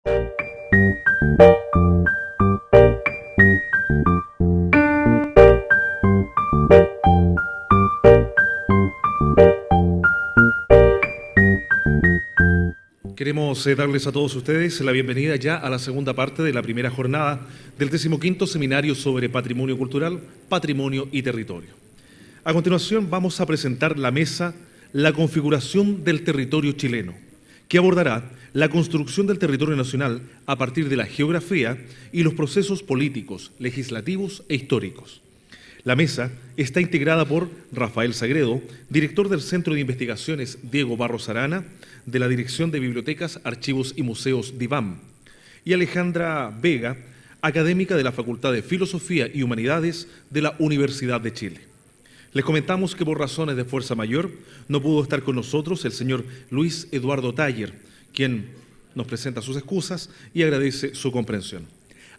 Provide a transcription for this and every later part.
Queremos darles a todos ustedes la bienvenida ya a la segunda parte de la primera jornada del 15º Seminario sobre Patrimonio Cultural, Patrimonio y Territorio. A continuación vamos a presentar la mesa La configuración del territorio chileno, que abordará la construcción del territorio nacional a partir de la geografía y los procesos políticos, legislativos e históricos. La mesa está integrada por Rafael Sagredo, director del Centro de Investigaciones Diego Barros Arana, de la Dirección de Bibliotecas, Archivos y Museos DIVAM, y Alejandra Vega, académica de la Facultad de Filosofía y Humanidades de la Universidad de Chile. Les comentamos que por razones de fuerza mayor no pudo estar con nosotros el señor Luis Eduardo Taller, quien nos presenta sus excusas y agradece su comprensión.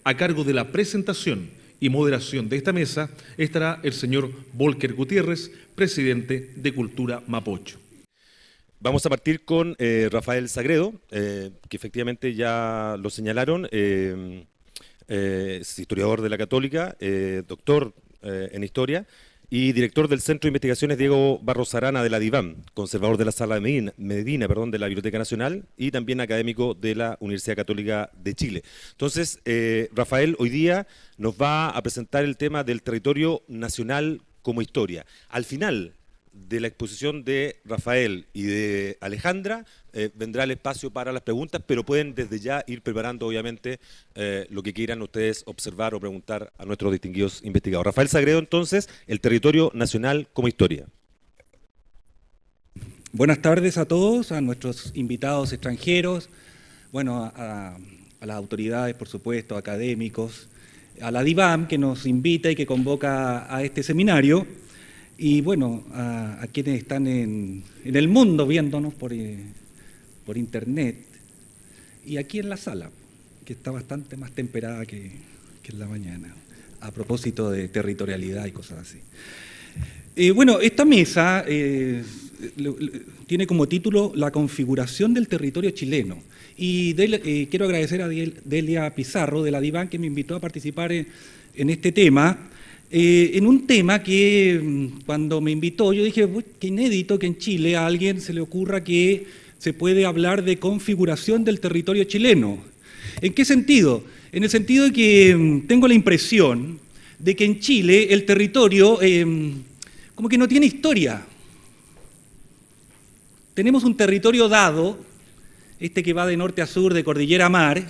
A cargo de la presentación y moderación de esta mesa estará el señor Volker Gutiérrez, presidente de Cultura Mapocho. Vamos a partir con Rafael Sagredo, que efectivamente ya lo señalaron, es historiador de la Católica, doctor en Historia y director del Centro de Investigaciones Diego Barros Arana de la DIVAM, conservador de la Sala de Medina, de la Biblioteca Nacional y también académico de la Universidad Católica de Chile. Entonces, Rafael hoy día nos va a presentar el tema del territorio nacional como historia. Al final de la exposición de Rafael y de Alejandra vendrá el espacio para las preguntas, pero pueden desde ya ir preparando obviamente lo que quieran ustedes observar o preguntar a nuestros distinguidos investigadores. Rafael Sagredo, entonces, el territorio nacional como historia. Buenas tardes a todos, a nuestros invitados extranjeros, bueno, a las autoridades, por supuesto, académicos, a la DIVAM que nos invita y que convoca a este seminario. Y bueno, a quienes están en el mundo viéndonos por internet y aquí en la sala, que está bastante más temperada que en la mañana, a propósito de territorialidad y cosas así. Bueno, esta mesa tiene como título La configuración del territorio chileno y quiero agradecer a Delia Pizarro de la DIVAM que me invitó a participar en este tema. En un tema que cuando me invitó yo dije, qué inédito que en Chile a alguien se le ocurra que se puede hablar de configuración del territorio chileno. ¿En qué sentido? En el sentido de que tengo la impresión de que en Chile el territorio como que no tiene historia. Tenemos un territorio dado, este que va de norte a sur, de cordillera a mar,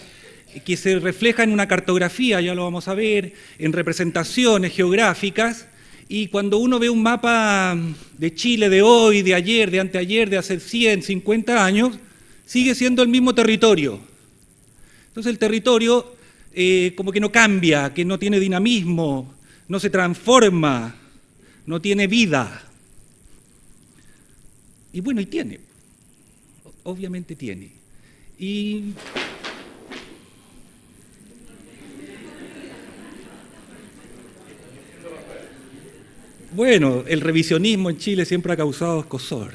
que se refleja en una cartografía, ya lo vamos a ver, en representaciones geográficas, y cuando uno ve un mapa de Chile de hoy, de ayer, de anteayer, de hace 100, 50 años, sigue siendo el mismo territorio. Entonces el territorio como que no cambia, que no tiene dinamismo, no se transforma, no tiene vida. Y bueno, y tiene, obviamente tiene. Y bueno, el revisionismo en Chile siempre ha causado escozor.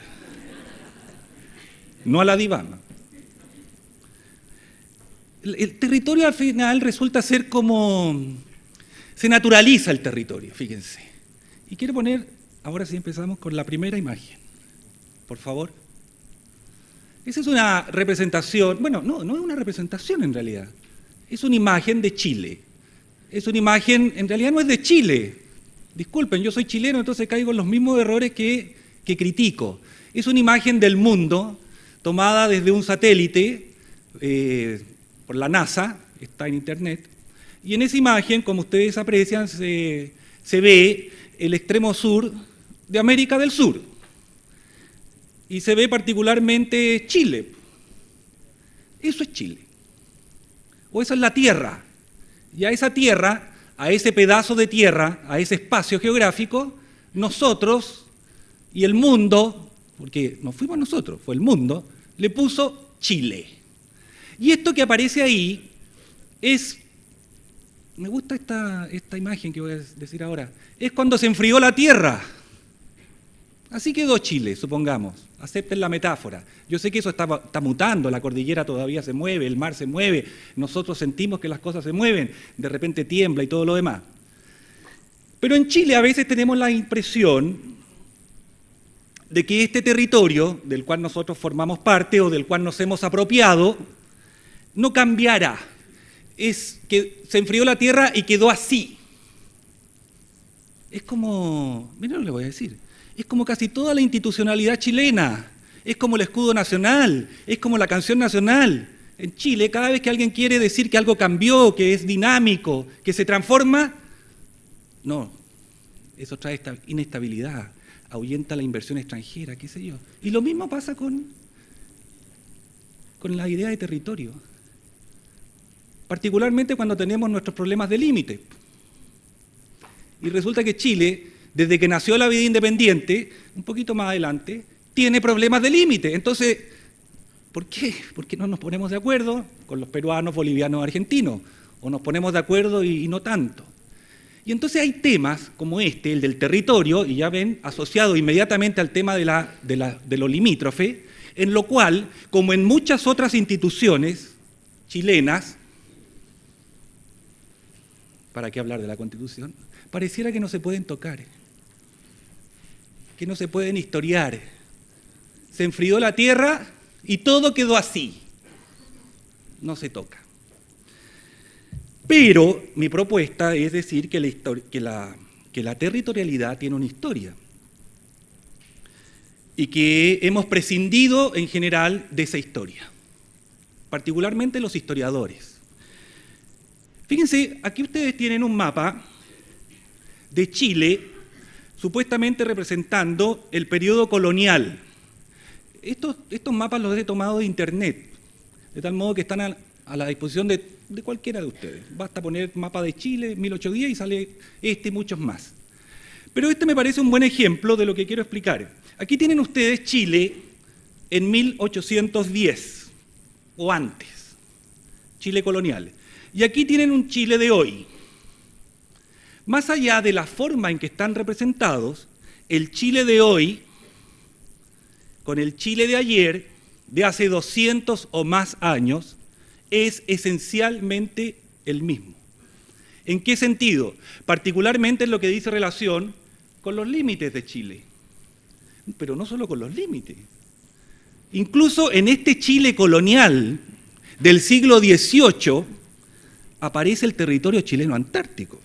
No a la DIVAM. El territorio al final resulta ser como... Se naturaliza el territorio, fíjense. Y quiero poner, ahora sí empezamos con la primera imagen. Por favor. Esa es una representación, bueno, no es una representación en realidad. Es una imagen de Chile. Es una imagen, en realidad no es de Chile. Disculpen, yo soy chileno, entonces caigo en los mismos errores que critico. Es una imagen del mundo tomada desde un satélite por la NASA, está en internet, y en esa imagen, como ustedes aprecian, se ve el extremo sur de América del Sur, y se ve particularmente Chile. Eso es Chile, o esa es la Tierra, y a esa Tierra, a ese pedazo de tierra, a ese espacio geográfico, nosotros y el mundo, porque no fuimos nosotros, fue el mundo, le puso Chile. Y esto que aparece ahí es, me gusta esta imagen que voy a decir ahora, es cuando se enfrió la Tierra. Así quedó Chile, supongamos. Acepten la metáfora. Yo sé que eso está mutando, la cordillera todavía se mueve, el mar se mueve, nosotros sentimos que las cosas se mueven, de repente tiembla y todo lo demás. Pero en Chile a veces tenemos la impresión de que este territorio, del cual nosotros formamos parte o del cual nos hemos apropiado, no cambiará. Es que se enfrió la tierra y quedó así. Es como, miren lo que le voy a decir, es como casi toda la institucionalidad chilena, es como el escudo nacional, es como la canción nacional. En Chile, cada vez que alguien quiere decir que algo cambió, que es dinámico, que se transforma, no, eso trae esta inestabilidad, ahuyenta la inversión extranjera, qué sé yo. Y lo mismo pasa con la idea de territorio, particularmente cuando tenemos nuestros problemas de límite. Y resulta que Chile, desde que nació la vida independiente, un poquito más adelante, tiene problemas de límite. Entonces, ¿por qué? ¿Por qué no nos ponemos de acuerdo con los peruanos, bolivianos, argentinos? O nos ponemos de acuerdo y no tanto. Y entonces hay temas como este, el del territorio, y ya ven, asociado inmediatamente al tema de lo limítrofe, en lo cual, como en muchas otras instituciones chilenas, ¿para qué hablar de la Constitución? Pareciera que no se pueden tocar, que no se pueden historiar. Se enfrió la tierra y todo quedó así. No se toca. Pero mi propuesta es decir que la territorialidad tiene una historia y que hemos prescindido en general de esa historia, particularmente los historiadores. Fíjense, aquí ustedes tienen un mapa de Chile supuestamente representando el periodo colonial. Estos mapas los he tomado de internet, de tal modo que están a la disposición de cualquiera de ustedes. Basta poner mapa de Chile, 1810, y sale este y muchos más. Pero este me parece un buen ejemplo de lo que quiero explicar. Aquí tienen ustedes Chile en 1810, o antes, Chile colonial. Y aquí tienen un Chile de hoy. Más allá de la forma en que están representados, el Chile de hoy, con el Chile de ayer, de hace 200 o más años, es esencialmente el mismo. ¿En qué sentido? Particularmente en lo que dice relación con los límites de Chile. Pero no solo con los límites. Incluso en este Chile colonial del siglo XVIII aparece el territorio chileno antártico,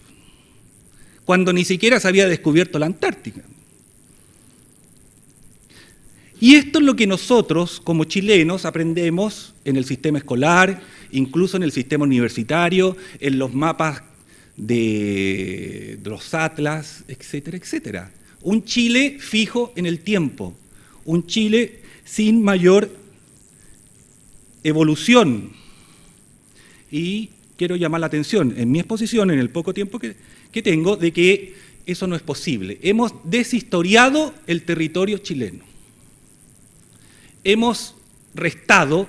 cuando ni siquiera se había descubierto la Antártica. Y esto es lo que nosotros, como chilenos, aprendemos en el sistema escolar, incluso en el sistema universitario, en los mapas de los atlas, etcétera, etcétera. Un Chile fijo en el tiempo, un Chile sin mayor evolución. Y quiero llamar la atención en mi exposición, en el poco tiempo que tengo, de que eso no es posible. Hemos deshistoriado el territorio chileno. Hemos restado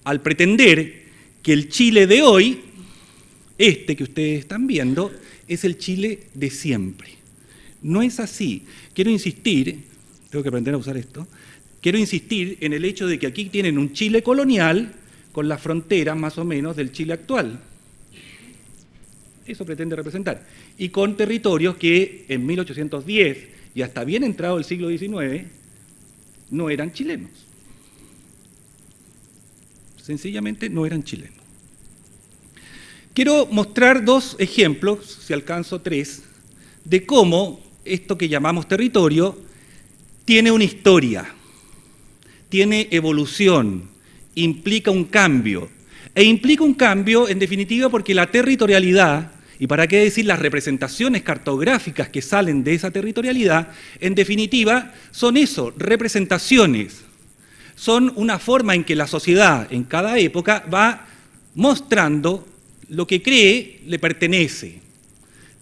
al pretender que el Chile de hoy, este que ustedes están viendo, es el Chile de siempre. No es así. Quiero insistir, tengo que aprender a usar esto, quiero insistir en el hecho de que aquí tienen un Chile colonial con las fronteras más o menos del Chile actual. Eso pretende representar. Y con territorios que en 1810 y hasta bien entrado el siglo XIX no eran chilenos. Sencillamente no eran chilenos. Quiero mostrar dos ejemplos, si alcanzo tres, de cómo esto que llamamos territorio tiene una historia, tiene evolución, implica un cambio. E implica un cambio, en definitiva, porque la territorialidad, y para qué decir las representaciones cartográficas que salen de esa territorialidad, en definitiva, son eso, representaciones. Son una forma en que la sociedad, en cada época, va mostrando lo que cree le pertenece,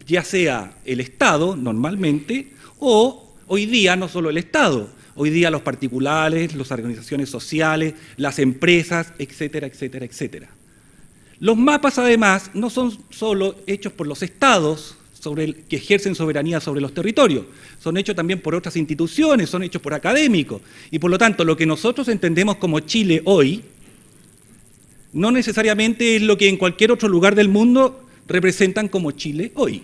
ya sea el Estado, normalmente, o hoy día no solo el Estado, hoy día los particulares, las organizaciones sociales, las empresas, etcétera, etcétera, etcétera. Los mapas, además, no son solo hechos por los estados, que ejercen soberanía sobre los territorios, son hechos también por otras instituciones, son hechos por académicos, y por lo tanto lo que nosotros entendemos como Chile hoy no necesariamente es lo que en cualquier otro lugar del mundo representan como Chile hoy.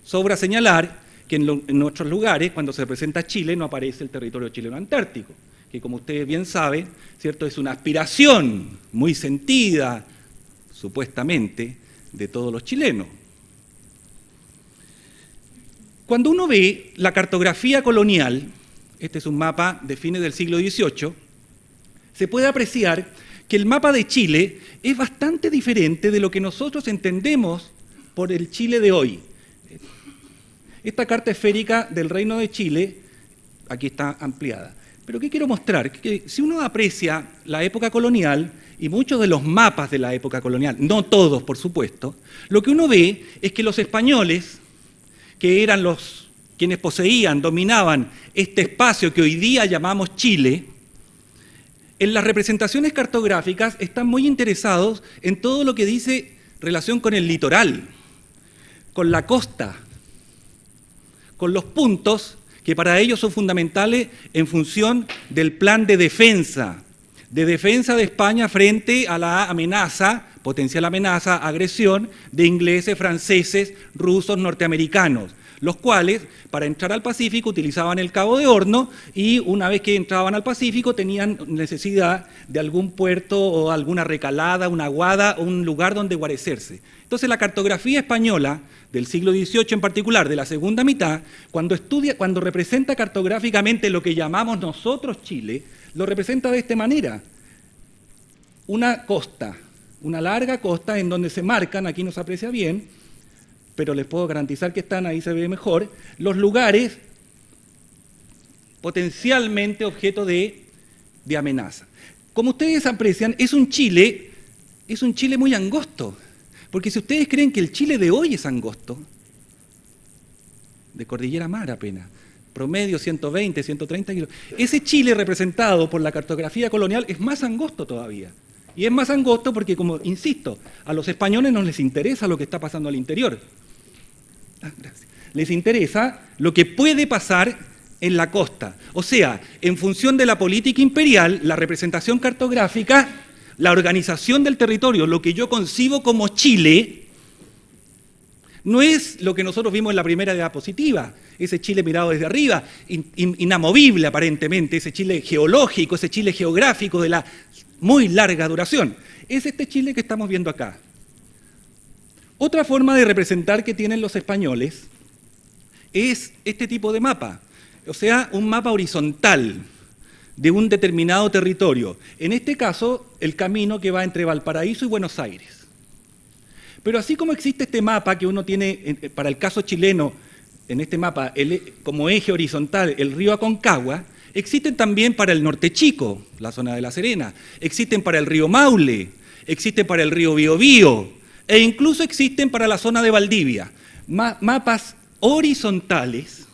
Sobra señalar que en otros lugares, cuando se representa Chile, no aparece el territorio chileno antártico, que como ustedes bien saben, ¿cierto?, es una aspiración muy sentida, supuestamente, de todos los chilenos. Cuando uno ve la cartografía colonial, este es un mapa de fines del siglo XVIII, se puede apreciar que el mapa de Chile es bastante diferente de lo que nosotros entendemos por el Chile de hoy. Esta carta esférica del Reino de Chile, aquí está ampliada. Pero ¿qué quiero mostrar? Que si uno aprecia la época colonial y muchos de los mapas de la época colonial, no todos por supuesto, lo que uno ve es que los españoles, que eran quienes poseían, dominaban este espacio que hoy día llamamos Chile, en las representaciones cartográficas están muy interesados en todo lo que dice relación con el litoral, con la costa, con los puntos que para ellos son fundamentales en función del plan de defensa de España frente a la amenaza, potencial amenaza, agresión de ingleses, franceses, rusos, norteamericanos, los cuales para entrar al Pacífico utilizaban el Cabo de Horno y una vez que entraban al Pacífico tenían necesidad de algún puerto o alguna recalada, una aguada o un lugar donde guarecerse. Entonces la cartografía española del siglo XVIII en particular, de la segunda mitad, cuando representa cartográficamente lo que llamamos nosotros Chile, lo representa de esta manera. Una costa, una larga costa en donde se marcan, aquí no se aprecia bien, pero les puedo garantizar que están, ahí se ve mejor, los lugares potencialmente objeto de amenaza. Como ustedes aprecian, es un Chile muy angosto. Porque si ustedes creen que el Chile de hoy es angosto, de Cordillera Mar apenas, promedio 120, 130 kilómetros, ese Chile representado por la cartografía colonial es más angosto todavía. Y es más angosto porque, como insisto, a los españoles no les interesa lo que está pasando al interior. Gracias. Les interesa lo que puede pasar en la costa. O sea, en función de la política imperial, la representación cartográfica, la organización del territorio, lo que yo concibo como Chile, no es lo que nosotros vimos en la primera diapositiva, ese Chile mirado desde arriba, inamovible aparentemente, ese Chile geológico, ese Chile geográfico de la muy larga duración. Es este Chile que estamos viendo acá. Otra forma de representar que tienen los españoles es este tipo de mapa, o sea, un mapa horizontal de un determinado territorio. En este caso, el camino que va entre Valparaíso y Buenos Aires. Pero así como existe este mapa que uno tiene, para el caso chileno, en este mapa, como eje horizontal, el río Aconcagua, existen también para el Norte Chico, la zona de La Serena, existen para el río Maule, existen para el río Biobío, e incluso existen para la zona de Valdivia. Mapas horizontales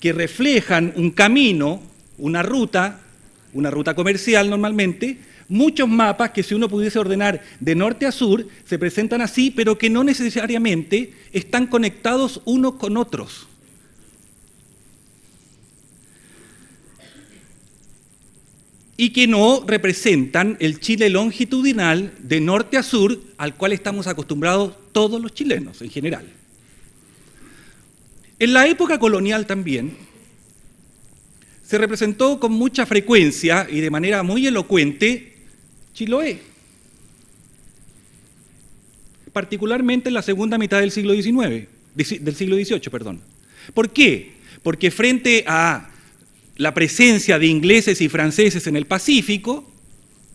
que reflejan un camino, una ruta comercial normalmente, muchos mapas que si uno pudiese ordenar de norte a sur se presentan así, pero que no necesariamente están conectados unos con otros. Y que no representan el Chile longitudinal de norte a sur al cual estamos acostumbrados todos los chilenos en general. En la época colonial también se representó con mucha frecuencia y de manera muy elocuente Chiloé, particularmente en la segunda mitad del siglo XVIII, perdón. ¿Por qué? Porque frente a la presencia de ingleses y franceses en el Pacífico,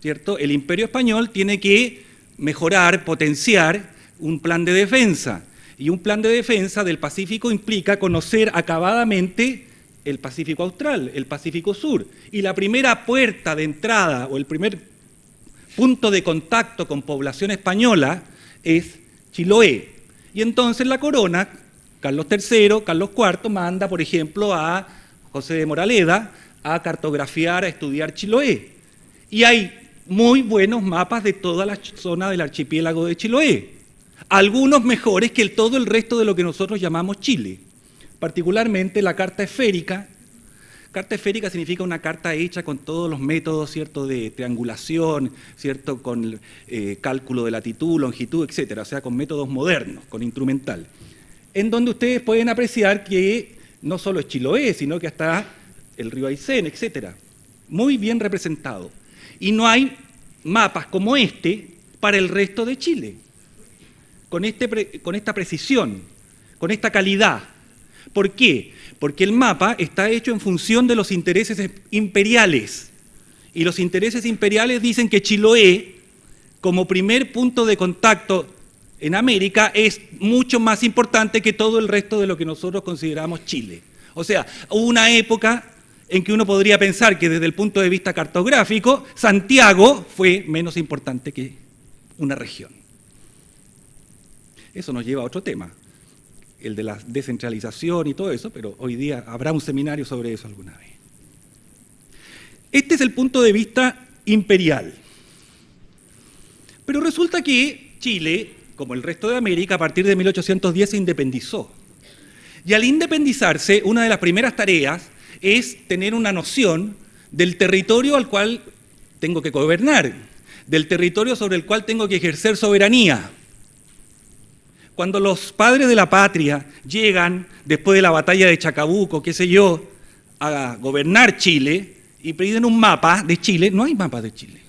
¿cierto?, el Imperio Español tiene que mejorar, potenciar un plan de defensa. Y un plan de defensa del Pacífico implica conocer acabadamente el Pacífico Austral, el Pacífico Sur. Y la primera puerta de entrada o el primer punto de contacto con población española es Chiloé. Y entonces la corona, Carlos III, Carlos IV, manda, por ejemplo, a José de Moraleda a cartografiar, a estudiar Chiloé. Y hay muy buenos mapas de toda la zona del archipiélago de Chiloé. algunos mejores que todo el resto de lo que nosotros llamamos Chile, particularmente la carta esférica. Carta esférica significa una carta hecha con todos los métodos, ¿cierto?, de triangulación, ¿cierto?, con cálculo de latitud, longitud, etcétera, o sea, con métodos modernos, con instrumental, en donde ustedes pueden apreciar que no solo es Chiloé, sino que hasta el río Aysén, etcétera, muy bien representado. Y no hay mapas como este para el resto de Chile, con esta precisión, con esta calidad. ¿Por qué? Porque el mapa está hecho en función de los intereses imperiales. Y los intereses imperiales dicen que Chiloé, como primer punto de contacto en América, es mucho más importante que todo el resto de lo que nosotros consideramos Chile. O sea, hubo una época en que uno podría pensar que desde el punto de vista cartográfico, Santiago fue menos importante que una región. Eso nos lleva a otro tema, el de la descentralización y todo eso, pero hoy día habrá un seminario sobre eso alguna vez. Este es el punto de vista imperial. Pero resulta que Chile, como el resto de América, a partir de 1810 se independizó. Y al independizarse, una de las primeras tareas es tener una noción del territorio al cual tengo que gobernar, del territorio sobre el cual tengo que ejercer soberanía. Cuando los padres de la patria llegan, después de la batalla de Chacabuco, qué sé yo, a gobernar Chile y piden un mapa de Chile, no hay mapa de Chile.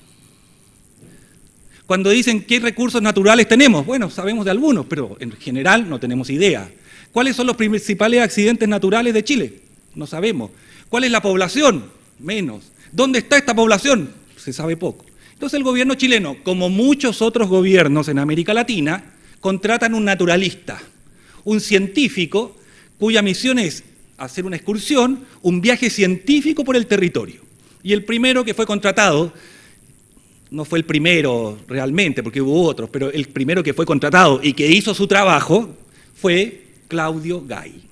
Cuando dicen qué recursos naturales tenemos, bueno, sabemos de algunos, pero en general no tenemos idea. ¿Cuáles son los principales accidentes naturales de Chile? No sabemos. ¿Cuál es la población? Menos. ¿Dónde está esta población? Se sabe poco. Entonces el gobierno chileno, como muchos otros gobiernos en América Latina, contratan un naturalista, un científico cuya misión es hacer una excursión, un viaje científico por el territorio. Y el primero que fue contratado, no fue el primero realmente, porque hubo otros, pero el primero que fue contratado y que hizo su trabajo fue Claudio Gay,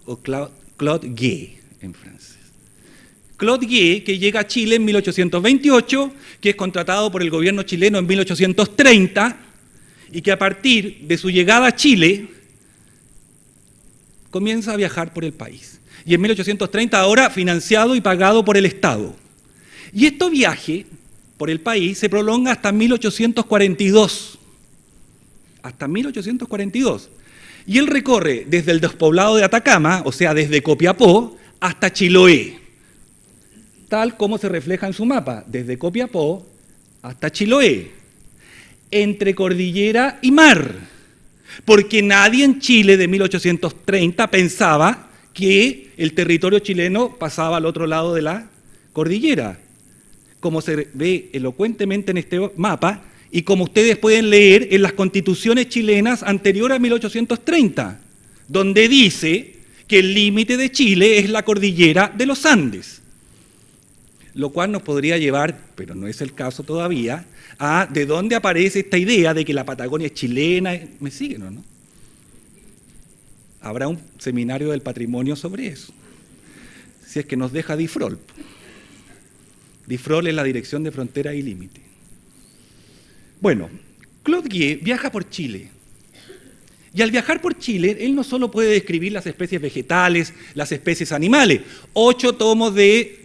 o Claude Guay en francés. Claude Guay, que llega a Chile en 1828, que es contratado por el gobierno chileno en 1830, y que a partir de su llegada a Chile comienza a viajar por el país. Y en 1830 ahora financiado y pagado por el Estado. Y este viaje por el país se prolonga hasta 1842. Hasta 1842. Y él recorre desde el despoblado de Atacama, o sea, desde Copiapó, hasta Chiloé. Tal como se refleja en su mapa, desde Copiapó hasta Chiloé. Entre cordillera y mar, porque nadie en Chile de 1830 pensaba que el territorio chileno pasaba al otro lado de la cordillera, como se ve elocuentemente en este mapa y como ustedes pueden leer en las constituciones chilenas anteriores a 1830, donde dice que el límite de Chile es la cordillera de los Andes, lo cual nos podría llevar, pero no es el caso todavía, a de dónde aparece esta idea de que la Patagonia es chilena. ¿Me siguen o no? Habrá un seminario del patrimonio sobre eso, si es que nos deja DIFROL. DIFROL es la Dirección de Frontera y Límite. Bueno, Claude Guay viaja por Chile. Y al viajar por Chile, él no solo puede describir las especies vegetales, las especies animales, 8 tomos de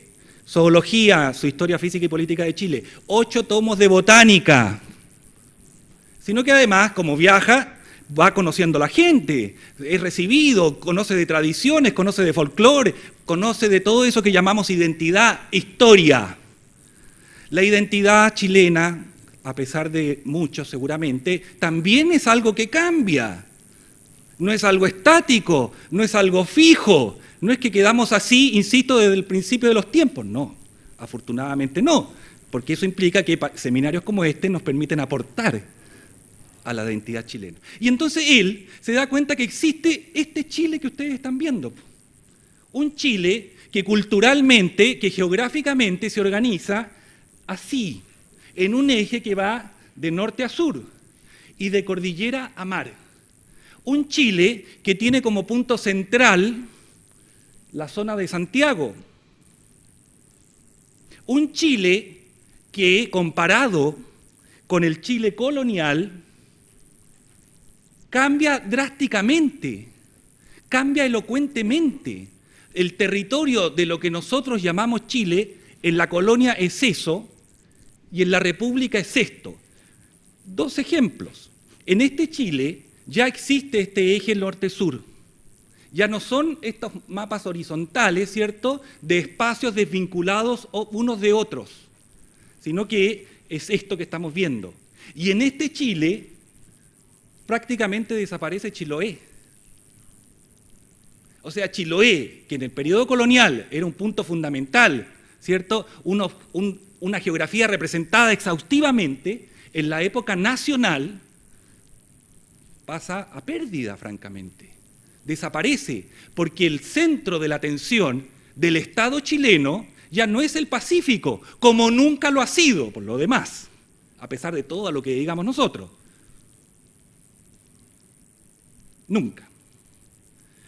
zoología, su historia física y política de Chile, 8 tomos de botánica, sino que además, como viaja, va conociendo a la gente, es recibido, conoce de tradiciones, conoce de folclore, conoce de todo eso que llamamos identidad, historia. La identidad chilena, a pesar de muchos seguramente, también es algo que cambia. No es algo estático, no es algo fijo. No es que quedamos así, insisto, desde el principio de los tiempos, no, afortunadamente no, porque eso implica que seminarios como este nos permiten aportar a la identidad chilena. Y entonces él se da cuenta que existe este Chile que ustedes están viendo, un Chile que culturalmente, que geográficamente se organiza así, en un eje que va de norte a sur y de cordillera a mar. Un Chile que tiene como punto central la zona de Santiago. Un Chile que, comparado con el Chile colonial, cambia drásticamente, cambia elocuentemente. El territorio de lo que nosotros llamamos Chile, en la colonia es eso y en la República es esto. Dos ejemplos. En este Chile ya existe este eje norte-sur. Ya no son estos mapas horizontales, ¿cierto?, de espacios desvinculados unos de otros, sino que es esto que estamos viendo. Y en este Chile prácticamente desaparece Chiloé. O sea, Chiloé, que en el periodo colonial era un punto fundamental, ¿cierto?, una geografía representada exhaustivamente, en la época nacional pasa a pérdida, francamente. Desaparece, porque el centro de la atención del Estado chileno ya no es el Pacífico, como nunca lo ha sido, por lo demás, a pesar de todo lo que digamos nosotros. Nunca.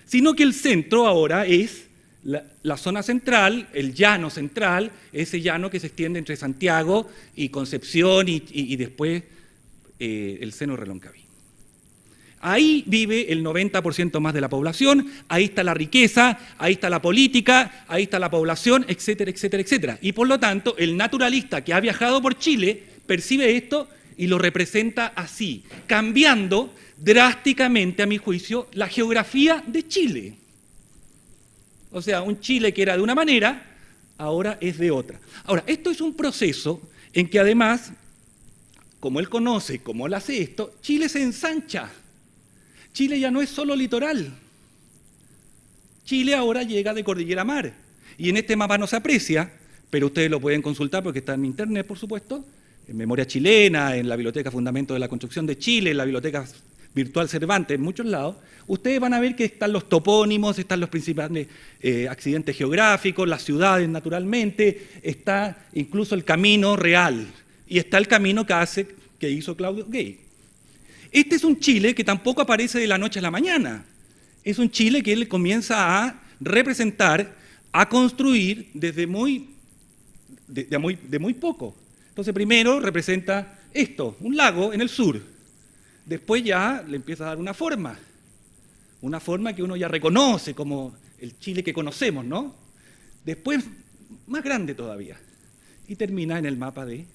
Sino que el centro ahora es la zona central, el llano central, ese llano que se extiende entre Santiago y Concepción y después el seno de Reloncaví. Ahí vive el 90% más de la población, ahí está la riqueza, ahí está la política, ahí está la población, etcétera, etcétera, etcétera. Y por lo tanto, el naturalista que ha viajado por Chile percibe esto y lo representa así, cambiando drásticamente, a mi juicio, la geografía de Chile. O sea, un Chile que era de una manera, ahora es de otra. Ahora, esto es un proceso en que además, como él conoce, como él hace esto, Chile se ensancha. Chile ya no es solo litoral. Chile ahora llega de cordillera a mar. Y en este mapa no se aprecia, pero ustedes lo pueden consultar porque está en internet, por supuesto, en Memoria Chilena, en la Biblioteca Fundamento de la Construcción de Chile, en la Biblioteca Virtual Cervantes, en muchos lados. Ustedes van a ver que están los topónimos, están los principales accidentes geográficos, las ciudades naturalmente, está incluso el camino real y está el camino que hizo Claudio Gay. Este es un Chile que tampoco aparece de la noche a la mañana. Es un Chile que él comienza a representar, a construir desde muy poco. Entonces primero representa esto, un lago en el sur. Después ya le empieza a dar una forma que uno ya reconoce como el Chile que conocemos, ¿no? Después más grande todavía y termina en el mapa de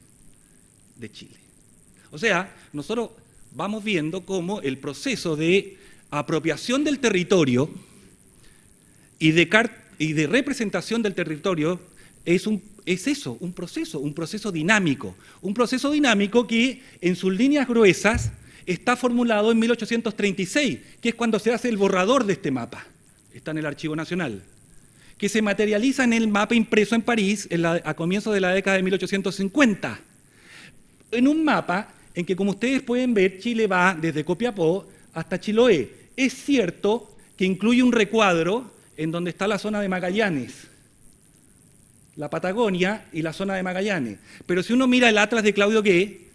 Chile. O sea, nosotros vamos viendo cómo el proceso de apropiación del territorio y de representación del territorio es un proceso dinámico. Un proceso dinámico que en sus líneas gruesas está formulado en 1836, que es cuando se hace el borrador de este mapa. Está en el Archivo Nacional. Que se materializa en el mapa impreso en París a comienzos de la década de 1850. En un mapa en que, como ustedes pueden ver, Chile va desde Copiapó hasta Chiloé. Es cierto que incluye un recuadro en donde está la zona de Magallanes, la Patagonia y la zona de Magallanes. Pero si uno mira el Atlas de Claudio Gay,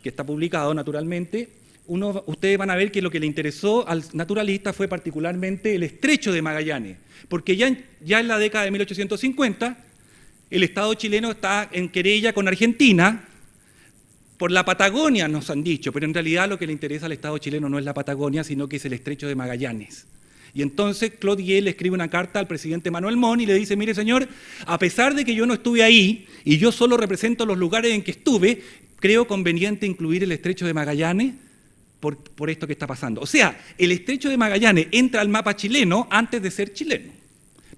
que está publicado naturalmente, ustedes van a ver que lo que le interesó al naturalista fue particularmente el estrecho de Magallanes, porque ya en la década de 1850 el Estado chileno está en querella con Argentina por la Patagonia, nos han dicho, pero en realidad lo que le interesa al Estado chileno no es la Patagonia, sino que es el estrecho de Magallanes. Y entonces Claude Gué le escribe una carta al presidente Manuel Montt y le dice: mire señor, a pesar de que yo no estuve ahí y yo solo represento los lugares en que estuve, creo conveniente incluir el estrecho de Magallanes por esto que está pasando. O sea, el estrecho de Magallanes entra al mapa chileno antes de ser chileno,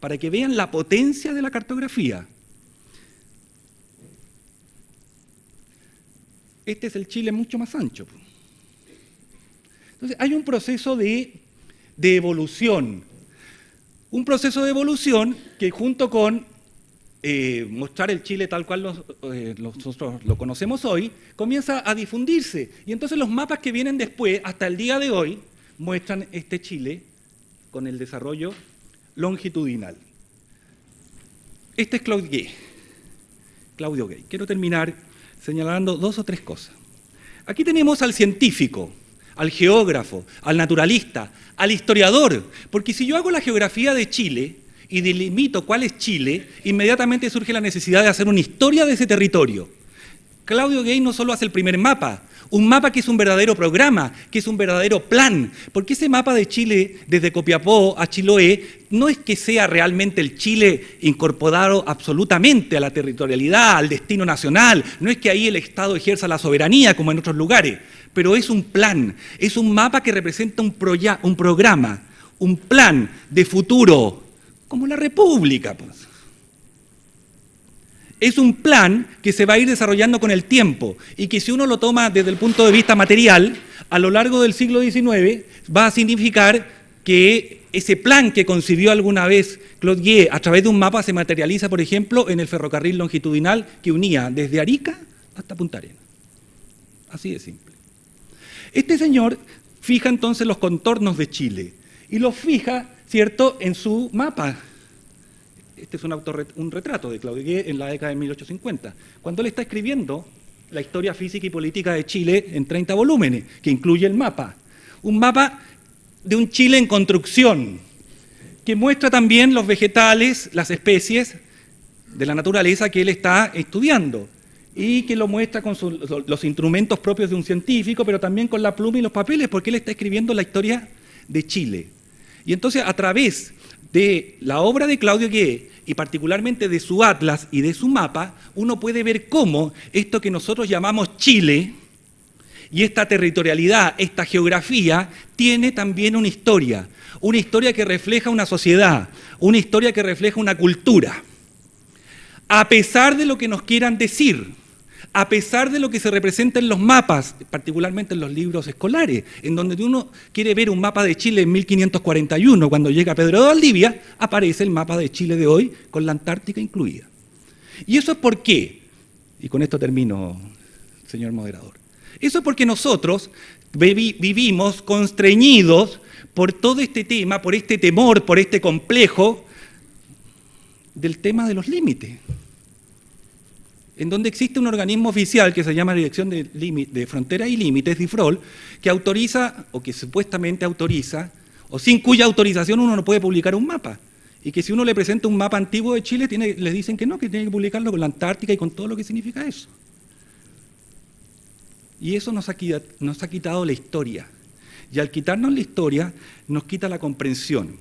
para que vean la potencia de la cartografía. Este es el Chile mucho más ancho. Entonces, hay un proceso de evolución. Un proceso de evolución que, junto con mostrar el Chile tal cual nosotros lo conocemos hoy, comienza a difundirse. Y entonces los mapas que vienen después, hasta el día de hoy, muestran este Chile con el desarrollo longitudinal. Este es Claudio Gay. Quiero terminar señalando dos o tres cosas. Aquí tenemos al científico, al geógrafo, al naturalista, al historiador, porque si yo hago la geografía de Chile y delimito cuál es Chile, inmediatamente surge la necesidad de hacer una historia de ese territorio. Claudio Gay no solo hace el primer mapa, Un mapa que es un verdadero programa, que es un verdadero plan, porque ese mapa de Chile, desde Copiapó a Chiloé, no es que sea realmente el Chile incorporado absolutamente a la territorialidad, al destino nacional, no es que ahí el Estado ejerza la soberanía como en otros lugares, pero es un plan, es un mapa que representa un programa, un plan de futuro, como la República, pues. Es un plan que se va a ir desarrollando con el tiempo y que si uno lo toma desde el punto de vista material, a lo largo del siglo XIX va a significar que ese plan que concibió alguna vez Claude Gué a través de un mapa se materializa, por ejemplo, en el ferrocarril longitudinal que unía desde Arica hasta Punta Arenas. Así de simple. Este señor fija entonces los contornos de Chile y los fija, ¿cierto?, en su mapa. Este es un retrato de Claude Gué en la década de 1850, cuando él está escribiendo la historia física y política de Chile en 30 volúmenes, que incluye el mapa. Un mapa de un Chile en construcción, que muestra también los vegetales, las especies de la naturaleza que él está estudiando, y que lo muestra con los instrumentos propios de un científico, pero también con la pluma y los papeles, porque él está escribiendo la historia de Chile. Y entonces, a través de la obra de Claudio Gué y particularmente de su atlas y de su mapa, uno puede ver cómo esto que nosotros llamamos Chile y esta territorialidad, esta geografía, tiene también una historia que refleja una sociedad, una historia que refleja una cultura. A pesar de lo que nos quieran decir, a pesar de lo que se representa en los mapas, particularmente en los libros escolares, en donde uno quiere ver un mapa de Chile en 1541, cuando llega Pedro de Valdivia, aparece el mapa de Chile de hoy, con la Antártica incluida. ¿Y eso es por qué? Y con esto termino, señor moderador. Eso es porque nosotros vivimos constreñidos por todo este tema, por este temor, por este complejo del tema de los límites, en donde existe un organismo oficial que se llama Dirección de Fronteras y Límites, DIFROL, que autoriza, o que supuestamente autoriza, o sin cuya autorización uno no puede publicar un mapa. Y que si uno le presenta un mapa antiguo de Chile, les dicen que no, que tiene que publicarlo con la Antártica y con todo lo que significa eso. Y eso nos ha quitado la historia. Y al quitarnos la historia, nos quita la comprensión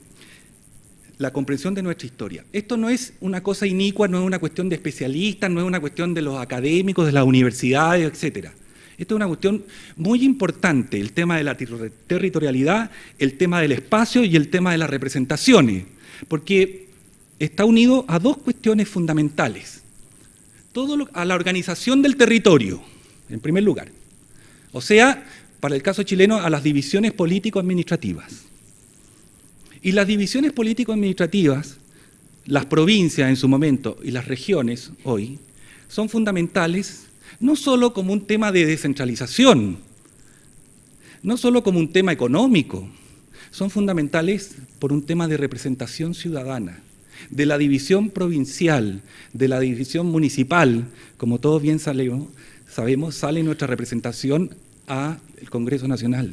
de nuestra historia. Esto no es una cosa inicua, no es una cuestión de especialistas, no es una cuestión de los académicos, de las universidades, etc. Esto es una cuestión muy importante, el tema de la territorialidad, el tema del espacio y el tema de las representaciones, porque está unido a dos cuestiones fundamentales. A la organización del territorio, en primer lugar. O sea, para el caso chileno, a las divisiones político-administrativas. Y las divisiones político-administrativas, las provincias en su momento y las regiones hoy, son fundamentales no solo como un tema de descentralización, no solo como un tema económico, son fundamentales por un tema de representación ciudadana, de la división provincial, de la división municipal, como todos bien sabemos, sale nuestra representación al Congreso Nacional.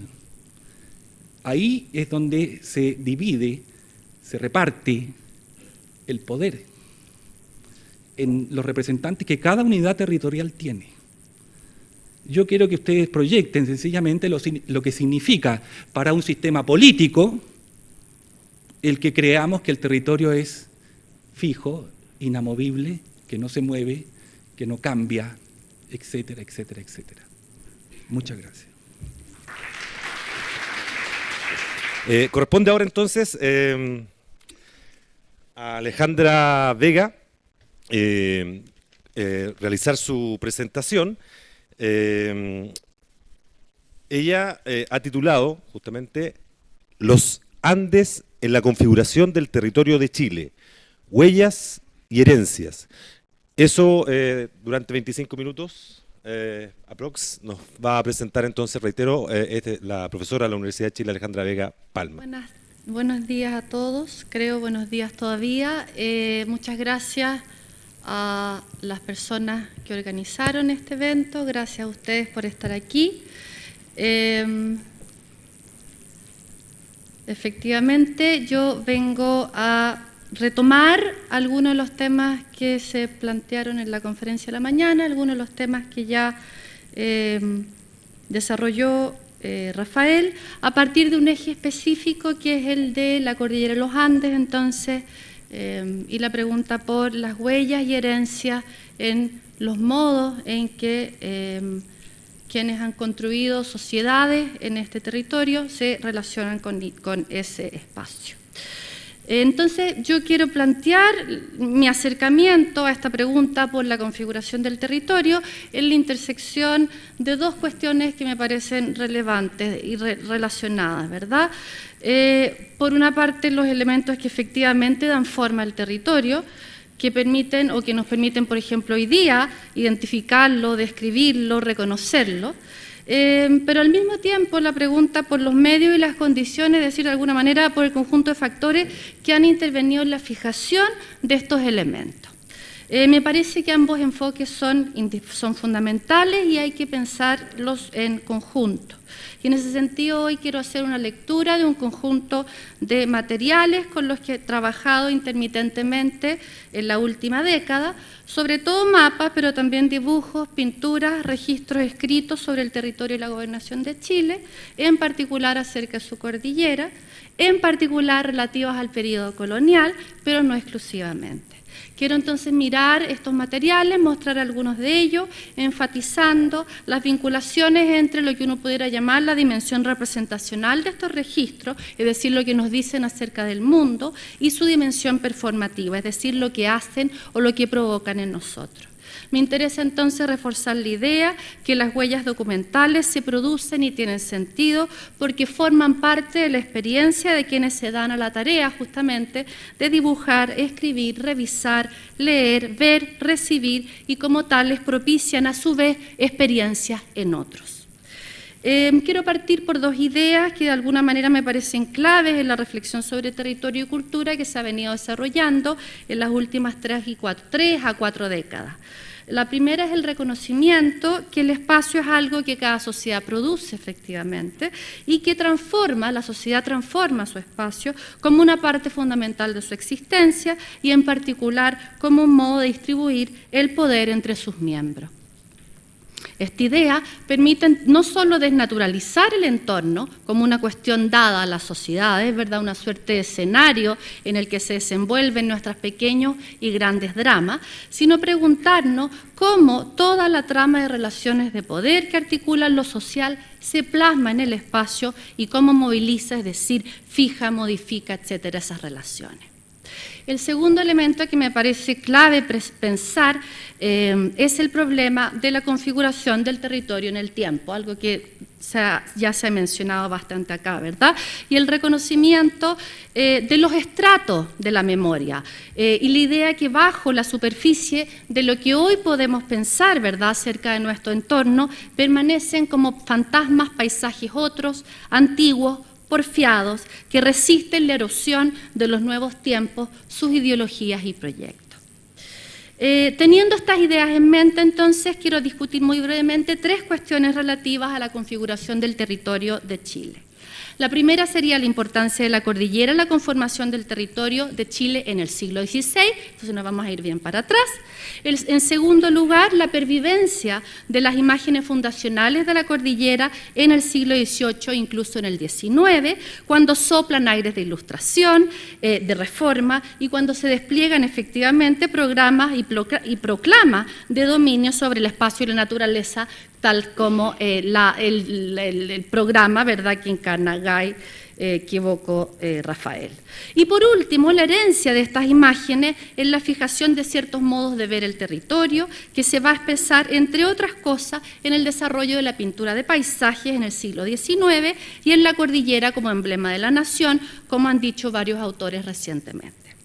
Ahí es donde se divide, se reparte el poder en los representantes que cada unidad territorial tiene. Yo quiero que ustedes proyecten sencillamente lo que significa para un sistema político el que creamos que el territorio es fijo, inamovible, que no se mueve, que no cambia, etcétera, etcétera, etcétera. Muchas gracias. Corresponde ahora entonces a Alejandra Vega realizar su presentación. Ella ha titulado justamente Los Andes en la configuración del territorio de Chile, huellas y herencias. Eso durante 25 minutos. Aprox nos va a presentar entonces, reitero, la profesora de la Universidad de Chile, Alejandra Vega Palma. Buenos días a todos, buenos días todavía. Muchas gracias a las personas que organizaron este evento, gracias a ustedes por estar aquí. Efectivamente, yo vengo a retomar algunos de los temas que se plantearon en la conferencia de la mañana, algunos de los temas que ya desarrolló Rafael a partir de un eje específico que es el de la cordillera de los Andes, entonces, y la pregunta por las huellas y herencias en los modos en que quienes han construido sociedades en este territorio se relacionan con ese espacio. Entonces, yo quiero plantear mi acercamiento a esta pregunta por la configuración del territorio en la intersección de dos cuestiones que me parecen relevantes y relacionadas, ¿verdad? Por una parte, los elementos que efectivamente dan forma al territorio, que permiten o que nos permiten, por ejemplo, hoy día identificarlo, describirlo, reconocerlo. Pero al mismo tiempo la pregunta por los medios y las condiciones, es decir, de alguna manera por el conjunto de factores que han intervenido en la fijación de estos elementos. Me parece que ambos enfoques son fundamentales y hay que pensarlos en conjunto. Y en ese sentido hoy quiero hacer una lectura de un conjunto de materiales con los que he trabajado intermitentemente en la última década, sobre todo mapas, pero también dibujos, pinturas, registros escritos sobre el territorio y la gobernación de Chile, en particular acerca de su cordillera, en particular relativas al periodo colonial, pero no exclusivamente. Quiero entonces mirar estos materiales, mostrar algunos de ellos, enfatizando las vinculaciones entre lo que uno pudiera llamar la dimensión representacional de estos registros, es decir, lo que nos dicen acerca del mundo, y su dimensión performativa, es decir, lo que hacen o lo que provocan en nosotros. Me interesa entonces reforzar la idea que las huellas documentales se producen y tienen sentido porque forman parte de la experiencia de quienes se dan a la tarea justamente de dibujar, escribir, revisar, leer, ver, recibir y como tales propician a su vez experiencias en otros. Quiero partir por dos ideas que de alguna manera me parecen claves en la reflexión sobre territorio y cultura que se ha venido desarrollando en las últimas 3 a 4 décadas. La primera es el reconocimiento que el espacio es algo que cada sociedad produce efectivamente y que transforma, la sociedad transforma su espacio como una parte fundamental de su existencia y en particular como un modo de distribuir el poder entre sus miembros. Esta idea permite no solo desnaturalizar el entorno como una cuestión dada a las sociedades, ¿verdad? Una suerte de escenario en el que se desenvuelven nuestros pequeños y grandes dramas, sino preguntarnos cómo toda la trama de relaciones de poder que articulan lo social se plasma en el espacio y cómo moviliza, es decir, fija, modifica, etcétera, esas relaciones. El segundo elemento que me parece clave pensar es el problema de la configuración del territorio en el tiempo, algo que ya se ha mencionado bastante acá, ¿verdad? Y el reconocimiento de los estratos de la memoria y la idea que bajo la superficie de lo que hoy podemos pensar, ¿verdad?, acerca de nuestro entorno, permanecen como fantasmas, paisajes otros, antiguos, porfiados, que resisten la erosión de los nuevos tiempos, sus ideologías y proyectos. Teniendo estas ideas en mente, entonces, quiero discutir muy brevemente 3 cuestiones relativas a la configuración del territorio de Chile. La primera sería la importancia de la cordillera en la conformación del territorio de Chile en el siglo XVI, entonces nos vamos a ir bien para atrás. En segundo lugar, la pervivencia de las imágenes fundacionales de la cordillera en el siglo XVIII, incluso en el XIX, cuando soplan aires de ilustración, de reforma y cuando se despliegan efectivamente programas y proclamas de dominio sobre el espacio y la naturaleza, tal como el programa, ¿verdad?, que encarna Guy, que evocó Rafael. Y por último, la herencia de estas imágenes es la fijación de ciertos modos de ver el territorio, que se va a expresar, entre otras cosas, en el desarrollo de la pintura de paisajes en el siglo XIX y en la cordillera como emblema de la nación, como han dicho varios autores recientemente.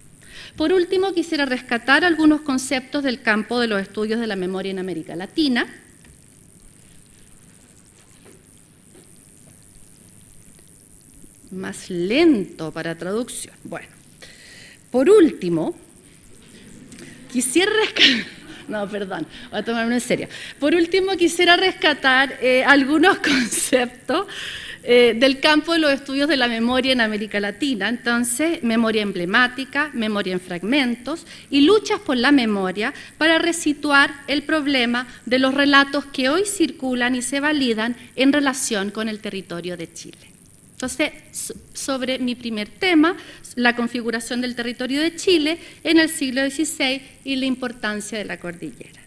Por último, quisiera rescatar algunos conceptos del campo de los estudios de la memoria en América Latina. Más lento para traducción. Bueno, por último, quisiera rescatar... No, perdón, voy a tomarme en serio. Por último, quisiera rescatar algunos conceptos del campo de los estudios de la memoria en América Latina. Entonces, memoria emblemática, memoria en fragmentos y luchas por la memoria para resituar el problema de los relatos que hoy circulan y se validan en relación con el territorio de Chile. Entonces, sobre mi primer tema, la configuración del territorio de Chile en el siglo XVI y la importancia de la cordillera.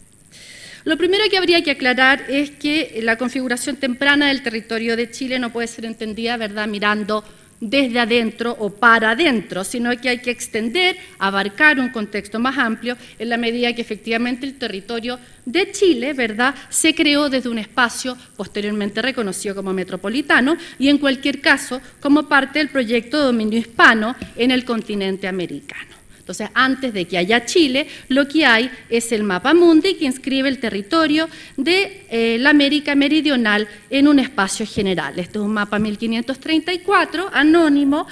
Lo primero que habría que aclarar es que la configuración temprana del territorio de Chile no puede ser entendida, ¿verdad?, mirando desde adentro o para adentro, sino que hay que extender, abarcar un contexto más amplio en la medida que efectivamente el territorio de Chile, ¿verdad?, se creó desde un espacio posteriormente reconocido como metropolitano y en cualquier caso como parte del proyecto de dominio hispano en el continente americano. Entonces, antes de que haya Chile, lo que hay es el mapa mundi que inscribe el territorio de la América Meridional en un espacio general. Este es un mapa 1534, anónimo,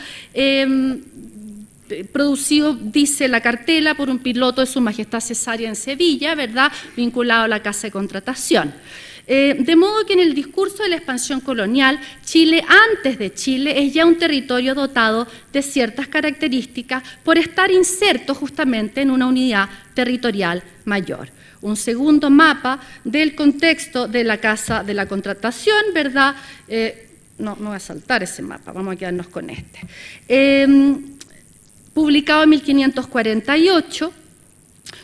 producido, dice la cartela, por un piloto de Su Majestad Cesárea en Sevilla, ¿verdad?, vinculado a la Casa de Contratación. De modo que en el discurso de la expansión colonial, Chile antes de Chile es ya un territorio dotado de ciertas características por estar inserto justamente en una unidad territorial mayor. Un segundo mapa del contexto de la Casa de la Contratación, ¿verdad? No voy a saltar ese mapa, vamos a quedarnos con este. Publicado en 1548,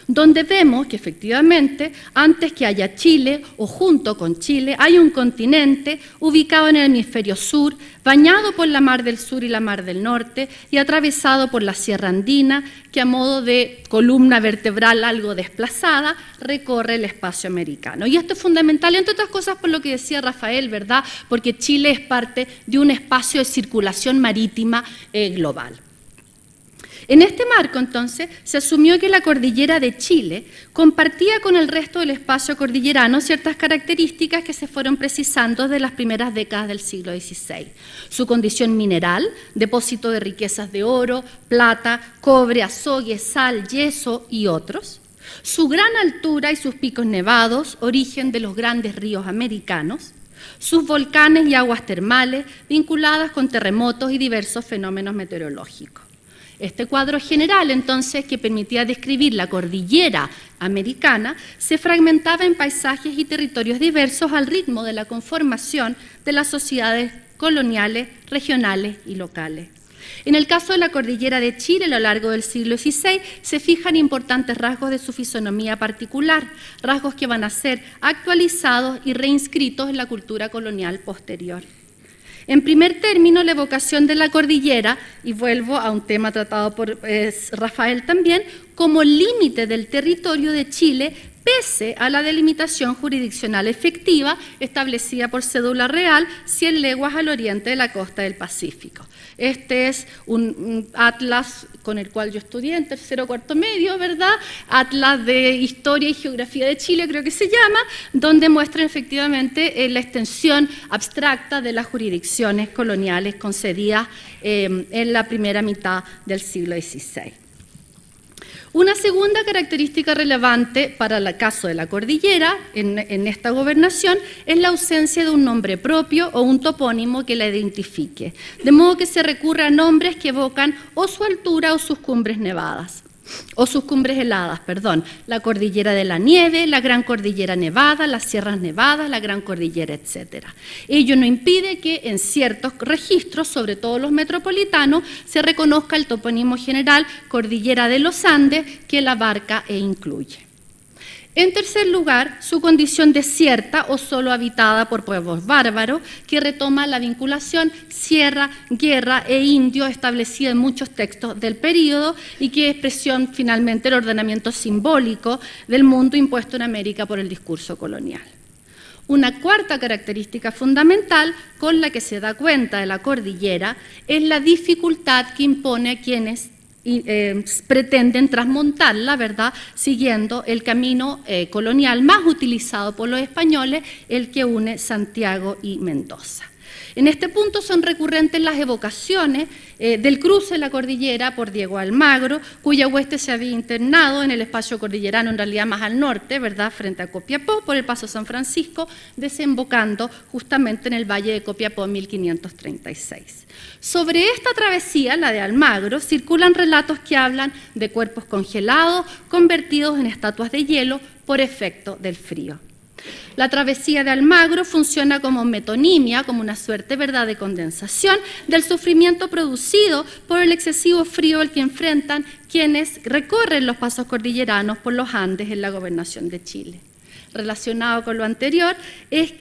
donde vemos que efectivamente, antes que haya Chile o junto con Chile, hay un continente ubicado en el hemisferio sur, bañado por la Mar del Sur y la Mar del Norte y atravesado por la Sierra Andina, que a modo de columna vertebral algo desplazada, recorre el espacio americano. Y esto es fundamental, entre otras cosas, por lo que decía Rafael, ¿verdad?, porque Chile es parte de un espacio de circulación marítima global. En este marco, entonces, se asumió que la cordillera de Chile compartía con el resto del espacio cordillerano ciertas características que se fueron precisando desde las primeras décadas del siglo XVI. Su condición mineral, depósito de riquezas de oro, plata, cobre, azogue, sal, yeso y otros. Su gran altura y sus picos nevados, origen de los grandes ríos americanos. Sus volcanes y aguas termales vinculadas con terremotos y diversos fenómenos meteorológicos. Este cuadro general, entonces, que permitía describir la cordillera americana, se fragmentaba en paisajes y territorios diversos al ritmo de la conformación de las sociedades coloniales, regionales y locales. En el caso de la cordillera de Chile, a lo largo del siglo XVI, se fijan importantes rasgos de su fisonomía particular, rasgos que van a ser actualizados y reinscritos en la cultura colonial posterior. En primer término, la evocación de la cordillera, y vuelvo a un tema tratado por Rafael también, como límite del territorio de Chile, pese a la delimitación jurisdiccional efectiva establecida por cédula real 100 leguas al oriente de la costa del Pacífico. Este es un atlas con el cual yo estudié en tercero o cuarto medio, ¿verdad? Atlas de Historia y Geografía de Chile, creo que se llama, donde muestra efectivamente la extensión abstracta de las jurisdicciones coloniales concedidas en la primera mitad del siglo XVI. Una segunda característica relevante para el caso de la cordillera en esta gobernación es la ausencia de un nombre propio o un topónimo que la identifique, de modo que se recurre a nombres que evocan o su altura o sus cumbres nevadas. O sus cumbres heladas, perdón, la cordillera de la nieve, la gran cordillera nevada, las sierras nevadas, la gran cordillera, etc. Ello no impide que en ciertos registros, sobre todo los metropolitanos, se reconozca el topónimo general cordillera de los Andes, que la abarca e incluye. En tercer lugar, su condición desierta o solo habitada por pueblos bárbaros, que retoma la vinculación sierra, guerra e indio establecida en muchos textos del período y que expresión finalmente el ordenamiento simbólico del mundo impuesto en América por el discurso colonial. Una cuarta característica fundamental con la que se da cuenta de la cordillera es la dificultad que impone a quienes pretenden trasmontarla, ¿verdad?, siguiendo el camino colonial más utilizado por los españoles, el que une Santiago y Mendoza. En este punto son recurrentes las evocaciones del cruce de la cordillera por Diego Almagro, cuya hueste se había internado en el espacio cordillerano, en realidad más al norte, ¿verdad?, frente a Copiapó, por el Paso San Francisco, desembocando justamente en el Valle de Copiapó en 1536. Sobre esta travesía, la de Almagro, circulan relatos que hablan de cuerpos congelados convertidos en estatuas de hielo por efecto del frío. La travesía de Almagro funciona como metonimia, como una suerte, ¿verdad?, de condensación del sufrimiento producido por el excesivo frío al que enfrentan quienes recorren los pasos cordilleranos por los Andes en la gobernación de Chile. Relacionado con lo anterior es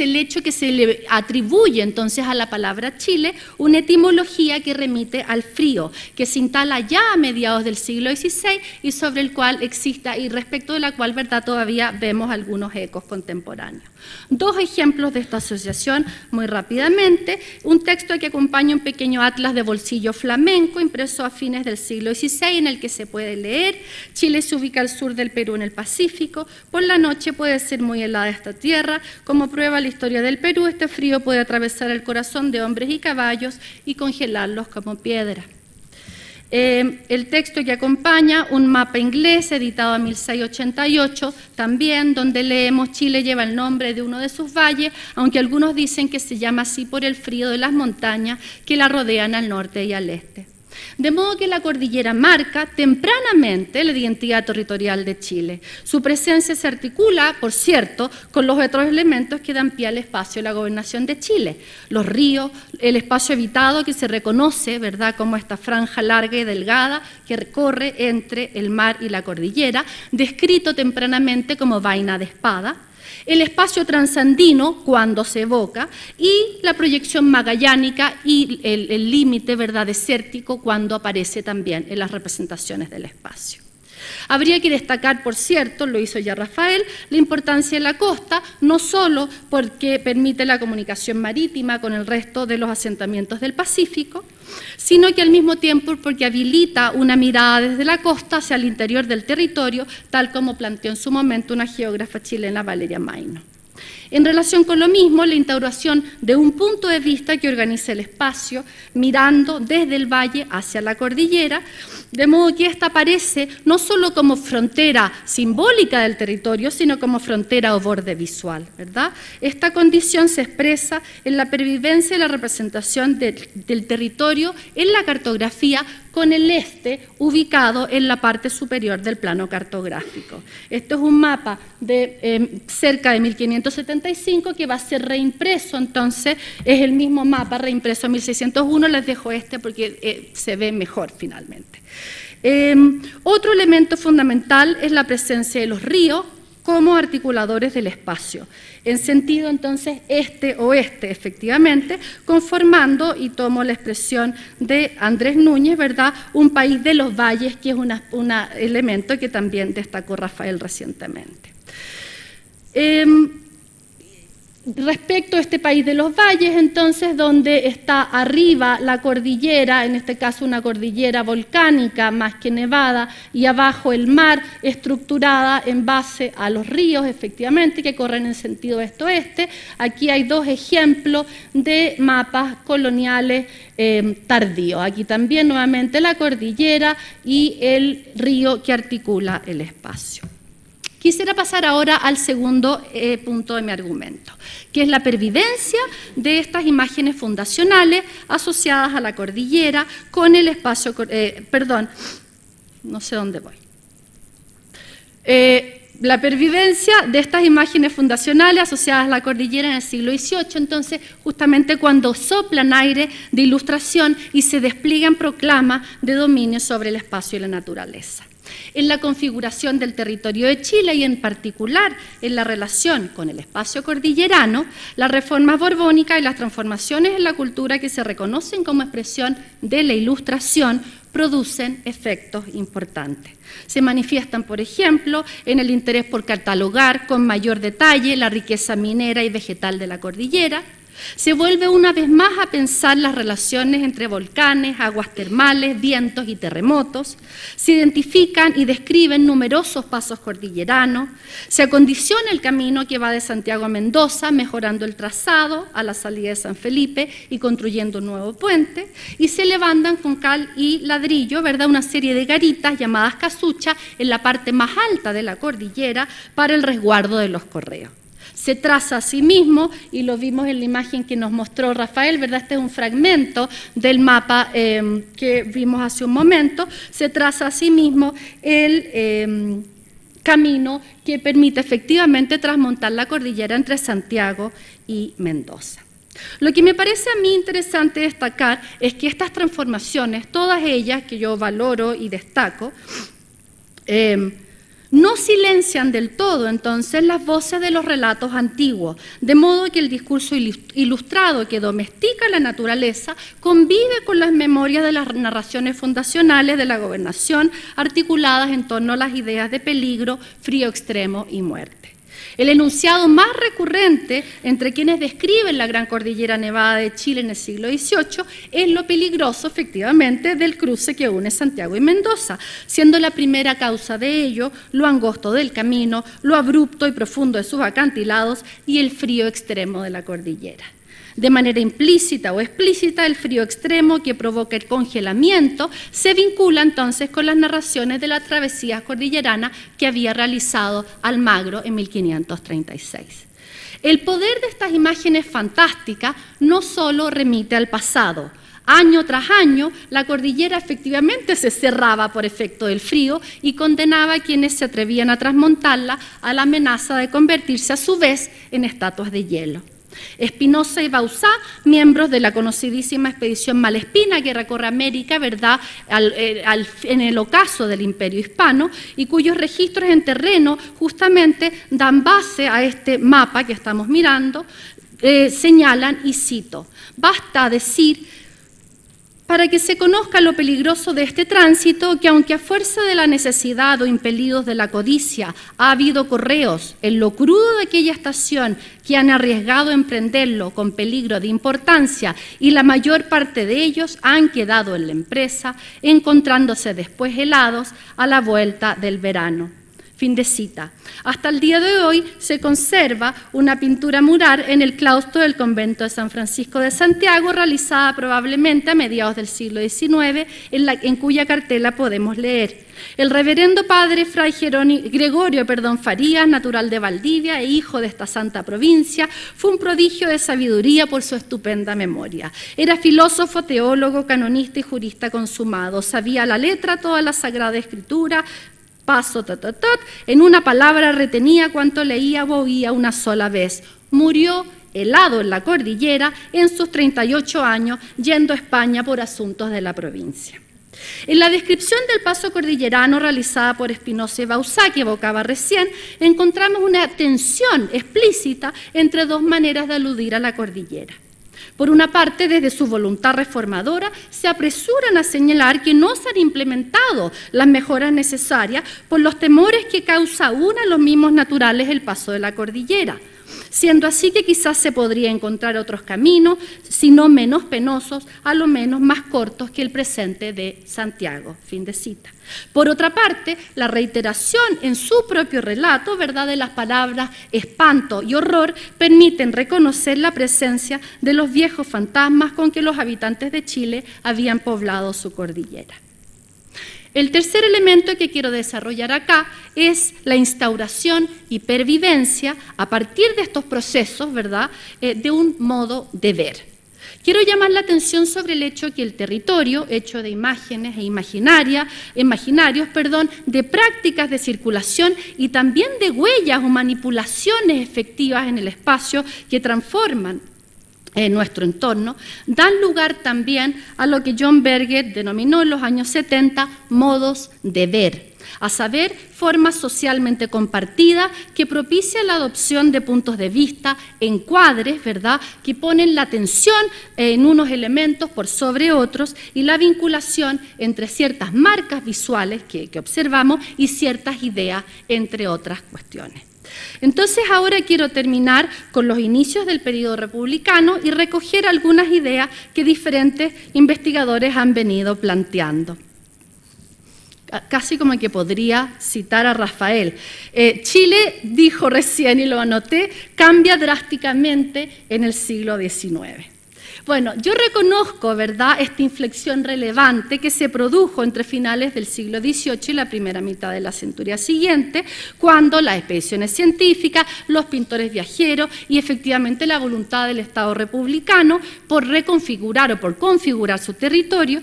el hecho que se le atribuye entonces a la palabra Chile una etimología que remite al frío, que se instala ya a mediados del siglo XVI y sobre el cual exista, y respecto de la cual, ¿verdad?, todavía vemos algunos ecos contemporáneos. Dos ejemplos de esta asociación muy rápidamente: un texto que acompaña un pequeño atlas de bolsillo flamenco impreso a fines del siglo XVI, en el que se puede leer: Chile se ubica al sur del Perú en el Pacífico, por la noche puede ser muy helada esta tierra, como prueba la historia del Perú, este frío puede atravesar el corazón de hombres y caballos y congelarlos como piedra. El texto que acompaña, un mapa inglés editado en 1688, también donde leemos: Chile lleva el nombre de uno de sus valles, aunque algunos dicen que se llama así por el frío de las montañas que la rodean al norte y al este. De modo que la cordillera marca tempranamente la identidad territorial de Chile. Su presencia se articula, por cierto, con los otros elementos que dan pie al espacio de la gobernación de Chile: los ríos, el espacio habitado que se reconoce, ¿verdad?, como esta franja larga y delgada que recorre entre el mar y la cordillera, descrito tempranamente como vaina de espada; el espacio transandino cuando se evoca, y la proyección magallánica y el límite, ¿verdad?, desértico cuando aparece también en las representaciones del espacio. Habría que destacar, por cierto, lo hizo ya Rafael, la importancia de la costa, no solo porque permite la comunicación marítima con el resto de los asentamientos del Pacífico, sino que al mismo tiempo porque habilita una mirada desde la costa hacia el interior del territorio, tal como planteó en su momento una geógrafa chilena, Valeria Maino. En relación con lo mismo, la instauración de un punto de vista que organice el espacio, mirando desde el valle hacia la cordillera, de modo que ésta aparece no solo como frontera simbólica del territorio, sino como frontera o borde visual, ¿verdad? Esta condición se expresa en la pervivencia y la representación del territorio en la cartografía, con el este ubicado en la parte superior del plano cartográfico. Esto es un mapa de cerca de 1575 que va a ser reimpreso, entonces es el mismo mapa reimpreso en 1601, les dejo este porque se ve mejor finalmente. Otro elemento fundamental es la presencia de los ríos como articuladores del espacio, en sentido entonces este-oeste efectivamente, conformando, y tomo la expresión de Andrés Núñez, ¿verdad?, un país de los valles, que es un elemento que también destacó Rafael recientemente. Respecto a este país de los valles, entonces, donde está arriba la cordillera, en este caso una cordillera volcánica más que nevada, y abajo el mar, estructurada en base a los ríos, efectivamente, que corren en sentido este-oeste. Aquí hay dos ejemplos de mapas coloniales tardíos. Aquí también nuevamente la cordillera y el río que articula el espacio. Quisiera pasar ahora al segundo punto de mi argumento, que es la pervivencia de estas imágenes fundacionales asociadas a la cordillera con el espacio, no sé dónde voy. La pervivencia de estas imágenes fundacionales asociadas a la cordillera en el siglo XVIII, entonces justamente cuando soplan aire de ilustración y se despliegan proclamas de dominio sobre el espacio y la naturaleza. En la configuración del territorio de Chile y en particular en la relación con el espacio cordillerano, las reformas borbónicas y las transformaciones en la cultura que se reconocen como expresión de la Ilustración producen efectos importantes. Se manifiestan, por ejemplo, en el interés por catalogar con mayor detalle la riqueza minera y vegetal de la cordillera, Se vuelve una vez más a pensar las relaciones entre volcanes, aguas termales, vientos y terremotos. Se identifican y describen numerosos pasos cordilleranos. Se acondiciona el camino que va de Santiago a Mendoza, mejorando el trazado a la salida de San Felipe y construyendo un nuevo puente. Y se levantan con cal y ladrillo, ¿verdad?, una serie de garitas llamadas casuchas en la parte más alta de la cordillera para el resguardo de los correos. Se traza a sí mismo, y lo vimos en la imagen que nos mostró Rafael, ¿verdad? Este es un fragmento del mapa que vimos hace un momento. Se traza a sí mismo el camino que permite efectivamente trasmontar la cordillera entre Santiago y Mendoza. Lo que me parece a mí interesante destacar es que estas transformaciones, todas ellas que yo valoro y destaco, no silencian del todo entonces las voces de los relatos antiguos, de modo que el discurso ilustrado que domestica la naturaleza convive con las memorias de las narraciones fundacionales de la gobernación articuladas en torno a las ideas de peligro, frío extremo y muerte. El enunciado más recurrente entre quienes describen la Gran Cordillera Nevada de Chile en el siglo XVIII es lo peligroso, efectivamente, del cruce que une Santiago y Mendoza, siendo la primera causa de ello lo angosto del camino, lo abrupto y profundo de sus acantilados y el frío extremo de la cordillera. De manera implícita o explícita, el frío extremo que provoca el congelamiento se vincula entonces con las narraciones de la travesía cordillerana que había realizado Almagro en 1536. El poder de estas imágenes fantásticas no solo remite al pasado. Año tras año, la cordillera efectivamente se cerraba por efecto del frío y condenaba a quienes se atrevían a trasmontarla a la amenaza de convertirse a su vez en estatuas de hielo. Espinosa y Bauzá, miembros de la conocidísima expedición Malespina que recorre América, ¿verdad?, en el ocaso del Imperio Hispano, y cuyos registros en terreno justamente dan base a este mapa que estamos mirando, señalan, y cito: basta decir, para que se conozca lo peligroso de este tránsito, que aunque a fuerza de la necesidad o impelidos de la codicia ha habido correos en lo crudo de aquella estación que han arriesgado emprenderlo con peligro de importancia, y la mayor parte de ellos han quedado en la empresa, encontrándose después helados a la vuelta del verano. Fin de cita. Hasta el día de hoy se conserva una pintura mural en el claustro del convento de San Francisco de Santiago, realizada probablemente a mediados del siglo XIX, en cuya cartela podemos leer: el reverendo padre fray Gregorio Farías, natural de Valdivia e hijo de esta santa provincia, fue un prodigio de sabiduría por su estupenda memoria. Era filósofo, teólogo, canonista y jurista consumado. Sabía a la letra toda la Sagrada Escritura, paso, en una palabra retenía cuanto leía o oía una sola vez. Murió helado en la cordillera en sus 38 años, yendo a España por asuntos de la provincia. En la descripción del paso cordillerano realizada por Espinosa y Bauzá, que evocaba recién, encontramos una tensión explícita entre dos maneras de aludir a la cordillera. Por una parte, desde su voluntad reformadora, se apresuran a señalar que no se han implementado las mejoras necesarias por los temores que causa aún a los mismos naturales el paso de la cordillera, siendo así que quizás se podría encontrar otros caminos, si no menos penosos, a lo menos más cortos que el presente de Santiago. Fin de cita. Por otra parte, la reiteración en su propio relato, ¿verdad?, de las palabras espanto y horror, permiten reconocer la presencia de los viejos fantasmas con que los habitantes de Chile habían poblado su cordillera. El tercer elemento que quiero desarrollar acá es la instauración y pervivencia, a partir de estos procesos, ¿verdad?, de un modo de ver. Quiero llamar la atención sobre el hecho que el territorio, hecho de imágenes e imaginarios, de prácticas de circulación y también de huellas o manipulaciones efectivas en el espacio que transforman nuestro entorno, dan lugar también a lo que John Berger denominó en los años 70 modos de ver. a saber, forma socialmente compartida que propicia la adopción de puntos de vista, encuadres, ¿verdad?, que ponen la atención en unos elementos por sobre otros y la vinculación entre ciertas marcas visuales que observamos y ciertas ideas, entre otras cuestiones. Entonces ahora quiero terminar con los inicios del periodo republicano y recoger algunas ideas que diferentes investigadores han venido planteando. Casi como que podría citar a Rafael. Chile, dijo recién y lo anoté, cambia drásticamente en el siglo XIX. Bueno, yo reconozco, ¿verdad?, esta inflexión relevante que se produjo entre finales del siglo XVIII y la primera mitad de la centuria siguiente, cuando las expediciones científicas, los pintores viajeros y efectivamente la voluntad del Estado republicano por reconfigurar o por configurar su territorio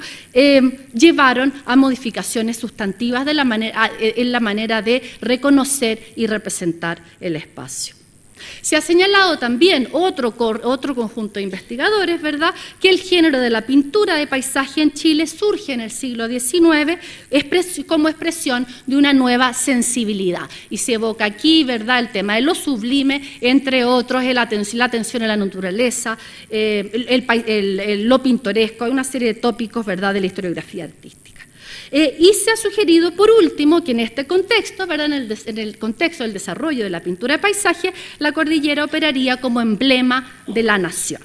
llevaron a modificaciones sustantivas en la manera de reconocer y representar el espacio. Se ha señalado también otro conjunto de investigadores, ¿verdad?, que el género de la pintura de paisaje en Chile surge en el siglo XIX como expresión de una nueva sensibilidad. Y se evoca aquí, ¿verdad?, el tema de lo sublime, entre otros, la atención a la naturaleza, lo pintoresco, hay una serie de tópicos, ¿verdad?, de la historiografía artística. Y se ha sugerido, por último, que en este contexto, ¿verdad?, en el contexto del desarrollo de la pintura de paisaje, la cordillera operaría como emblema de la nación.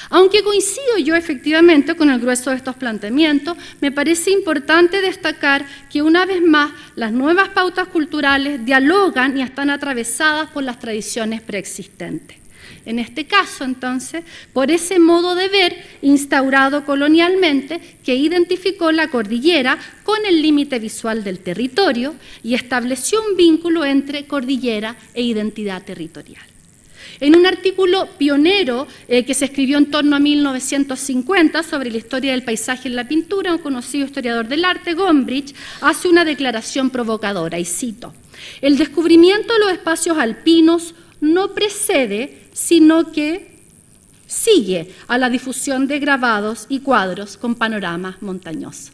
Aunque coincido yo efectivamente con el grueso de estos planteamientos, me parece importante destacar que una vez más las nuevas pautas culturales dialogan y están atravesadas por las tradiciones preexistentes. En este caso, entonces, por ese modo de ver instaurado colonialmente que identificó la cordillera con el límite visual del territorio y estableció un vínculo entre cordillera e identidad territorial. En un artículo pionero que se escribió en torno a 1950 sobre la historia del paisaje en la pintura, un conocido historiador del arte, Gombrich, hace una declaración provocadora, y cito: «El descubrimiento de los espacios alpinos no precede, sino que sigue a la difusión de grabados y cuadros con panoramas montañosos».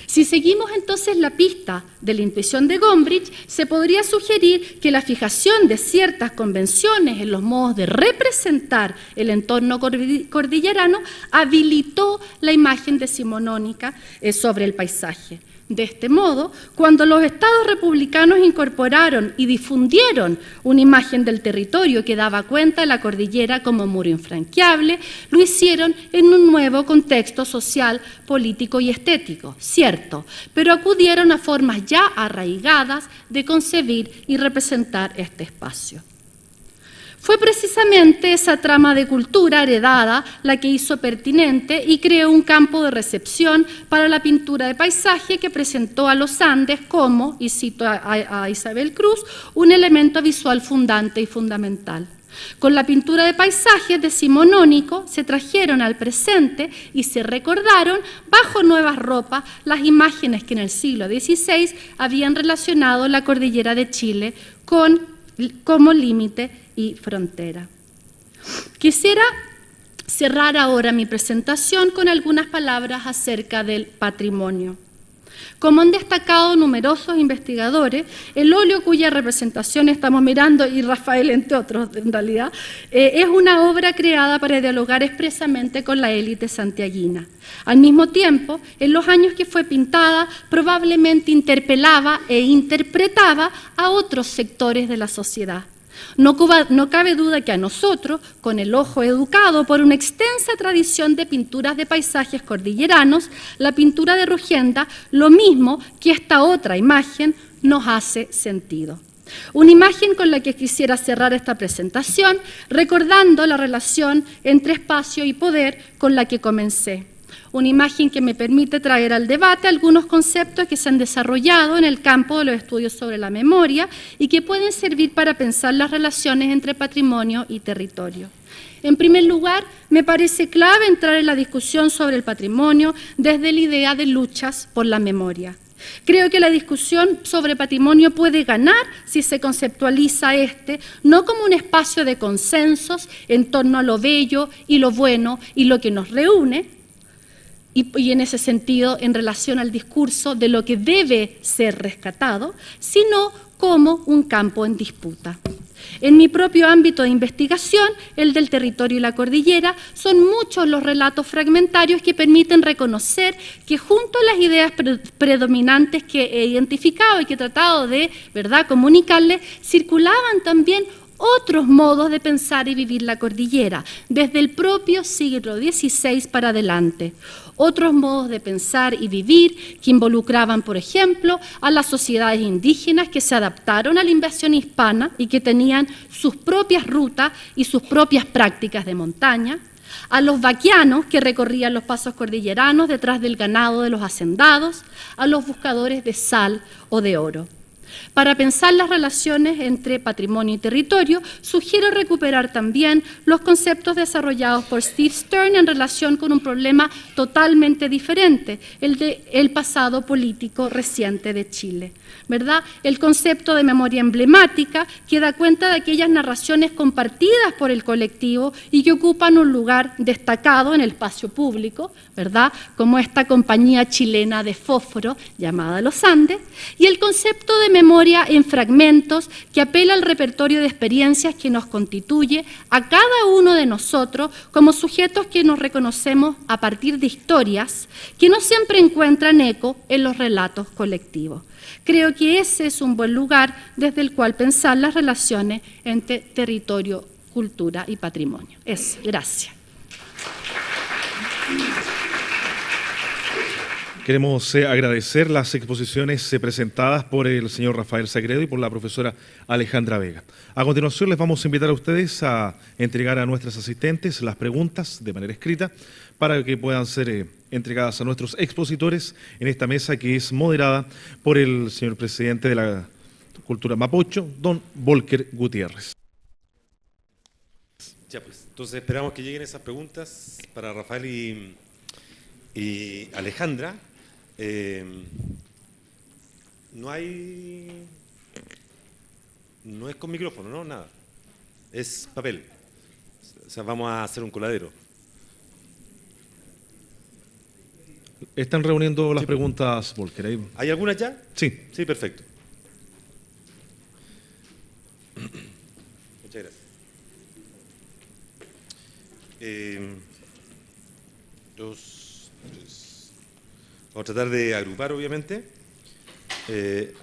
Si seguimos entonces la pista de la intuición de Gombrich, se podría sugerir que la fijación de ciertas convenciones en los modos de representar el entorno cordillerano habilitó la imagen decimonónica sobre el paisaje. De este modo, cuando los estados republicanos incorporaron y difundieron una imagen del territorio que daba cuenta de la cordillera como muro infranqueable, lo hicieron en un nuevo contexto social, político y estético, cierto, pero acudieron a formas ya arraigadas de concebir y representar este espacio. Fue precisamente esa trama de cultura heredada la que hizo pertinente y creó un campo de recepción para la pintura de paisaje que presentó a los Andes como, y cito a Isabel Cruz, un elemento visual fundante y fundamental. Con la pintura de paisajes decimonónico se trajeron al presente y se recordaron bajo nuevas ropas las imágenes que en el siglo XVI habían relacionado la cordillera de Chile como límite y frontera. Quisiera cerrar ahora mi presentación con algunas palabras acerca del patrimonio. Como han destacado numerosos investigadores, el óleo cuya representación estamos mirando, y Rafael entre otros en realidad, es una obra creada para dialogar expresamente con la élite santiaguina. Al mismo tiempo, en los años que fue pintada, probablemente interpelaba e interpretaba a otros sectores de la sociedad. No cabe duda que a nosotros, con el ojo educado por una extensa tradición de pinturas de paisajes cordilleranos, la pintura de Rugenda, lo mismo que esta otra imagen, nos hace sentido. Una imagen con la que quisiera cerrar esta presentación, recordando la relación entre espacio y poder con la que comencé. Una imagen que me permite traer al debate algunos conceptos que se han desarrollado en el campo de los estudios sobre la memoria y que pueden servir para pensar las relaciones entre patrimonio y territorio. En primer lugar, me parece clave entrar en la discusión sobre el patrimonio desde la idea de luchas por la memoria. Creo que la discusión sobre patrimonio puede ganar si se conceptualiza no como un espacio de consensos en torno a lo bello y lo bueno y lo que nos reúne, y en ese sentido en relación al discurso de lo que debe ser rescatado, sino como un campo en disputa. En mi propio ámbito de investigación, el del territorio y la cordillera, son muchos los relatos fragmentarios que permiten reconocer que junto a las ideas predominantes que he identificado y que he tratado de, ¿verdad?, comunicarles, circulaban también otros modos de pensar y vivir la cordillera, desde el propio siglo XVI para adelante. Otros modos de pensar y vivir que involucraban, por ejemplo, a las sociedades indígenas que se adaptaron a la invasión hispana y que tenían sus propias rutas y sus propias prácticas de montaña, a los vaquianos que recorrían los pasos cordilleranos detrás del ganado de los hacendados, a los buscadores de sal o de oro. Para pensar las relaciones entre patrimonio y territorio, sugiero recuperar también los conceptos desarrollados por Steve Stern en relación con un problema totalmente diferente, el del pasado político reciente de Chile, ¿verdad? El concepto de memoria emblemática que da cuenta de aquellas narraciones compartidas por el colectivo y que ocupan un lugar destacado en el espacio público, ¿verdad?, como esta compañía chilena de fósforo llamada Los Andes, y el concepto de memoria en fragmentos que apela al repertorio de experiencias que nos constituye a cada uno de nosotros como sujetos que nos reconocemos a partir de historias que no siempre encuentran eco en los relatos colectivos. Creo que ese es un buen lugar desde el cual pensar las relaciones entre territorio, cultura y patrimonio. Gracias. Queremos agradecer las exposiciones presentadas por el señor Rafael Sagredo y por la profesora Alejandra Vega. A continuación les vamos a invitar a ustedes a entregar a nuestras asistentes las preguntas de manera escrita para que puedan ser entregadas a nuestros expositores en esta mesa que es moderada por el señor presidente de la Cultura Mapocho, don Volker Gutiérrez. Ya pues, entonces esperamos que lleguen esas preguntas para Rafael y Alejandra. No es con micrófono, ¿no? Nada. Es papel. O sea, vamos a hacer un coladero. Están reuniendo las preguntas, Volker. Ahí. ¿Hay algunas ya? Sí. Sí, perfecto. Muchas gracias. Dos, tres. Vamos a tratar de agrupar, obviamente.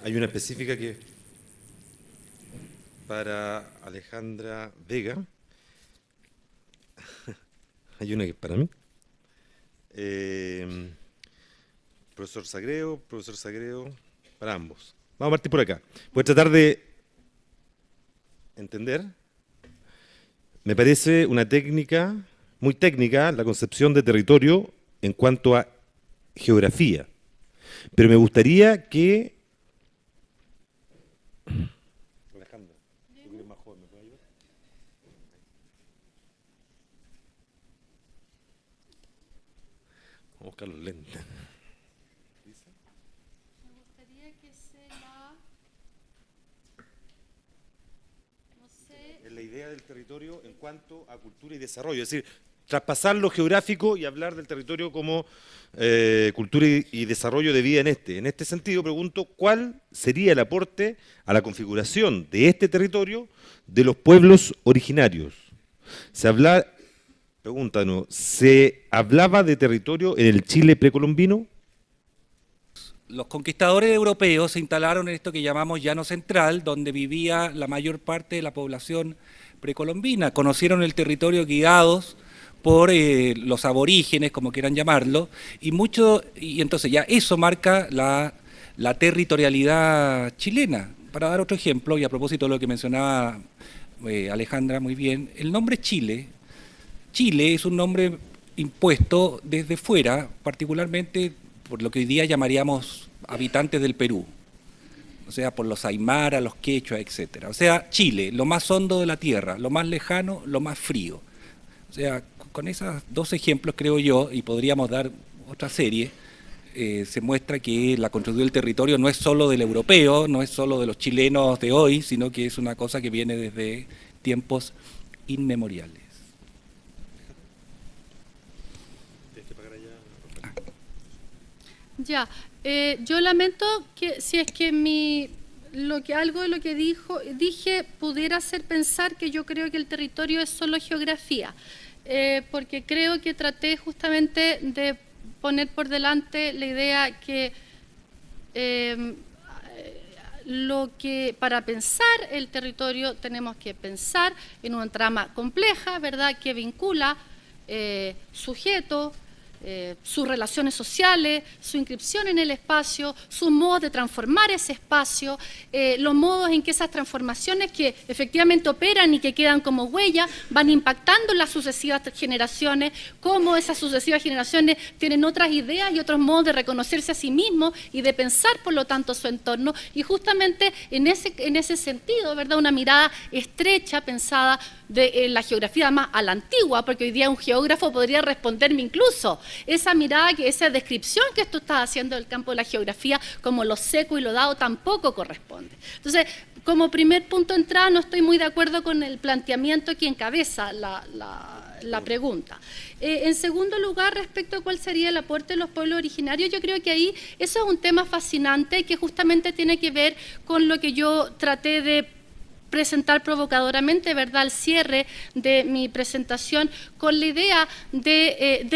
Hay una específica que para Alejandra Vega. Hay una que es para mí. Profesor Sagredo, para ambos. Vamos a partir por acá. Voy a tratar de entender. Me parece una técnica, muy técnica, la concepción de territorio en cuanto a geografía. Pero me gustaría que... Alejandra, tú eres más joven, ¿me puedes ayudar? Vamos a buscar los lentes. Me gustaría que no sé. Es la idea del territorio en cuanto a cultura y desarrollo, es decir, traspasar lo geográfico y hablar del territorio como cultura y desarrollo de vida en este. En este sentido, pregunto, ¿cuál sería el aporte a la configuración de este territorio de los pueblos originarios? ¿Se hablaba de territorio en el Chile precolombino? Los conquistadores europeos se instalaron en esto que llamamos Llano Central, donde vivía la mayor parte de la población precolombina. Conocieron el territorio guiados por los aborígenes, como quieran llamarlo, y entonces ya eso marca la territorialidad chilena. Para dar otro ejemplo, y a propósito de lo que mencionaba Alejandra muy bien, el nombre Chile es un nombre impuesto desde fuera, particularmente por lo que hoy día llamaríamos habitantes del Perú, o sea, por los aymara, los quechua, etc. O sea, Chile, lo más hondo de la tierra, lo más lejano, lo más frío. O sea, con esos dos ejemplos, creo yo, y podríamos dar otra serie, se muestra que la construcción del territorio no es solo del europeo, no es solo de los chilenos de hoy, sino que es una cosa que viene desde tiempos inmemoriales. Tienes que pagar allá. Ya, yo lamento que si es que algo de lo que dije pudiera hacer pensar que yo creo que el territorio es solo geografía, porque creo que traté justamente de poner por delante la idea que para pensar el territorio tenemos que pensar en una trama compleja, ¿verdad?, que vincula sujetos, sus relaciones sociales, su inscripción en el espacio, sus modos de transformar ese espacio, los modos en que esas transformaciones que efectivamente operan y que quedan como huella van impactando en las sucesivas generaciones, cómo esas sucesivas generaciones tienen otras ideas y otros modos de reconocerse a sí mismos y de pensar, por lo tanto, su entorno. Y justamente en ese sentido, ¿verdad?, una mirada estrecha, pensada de la geografía más a la antigua, porque hoy día un geógrafo podría responderme incluso esa mirada, esa descripción que tú estás haciendo del campo de la geografía como lo seco y lo dado tampoco corresponde. Entonces, como primer punto de entrada, no estoy muy de acuerdo con el planteamiento que encabeza la pregunta. En segundo lugar, respecto a cuál sería el aporte de los pueblos originarios, yo creo que ahí eso es un tema fascinante que justamente tiene que ver con lo que yo traté de presentar provocadoramente, ¿verdad?, al cierre de mi presentación, con la idea del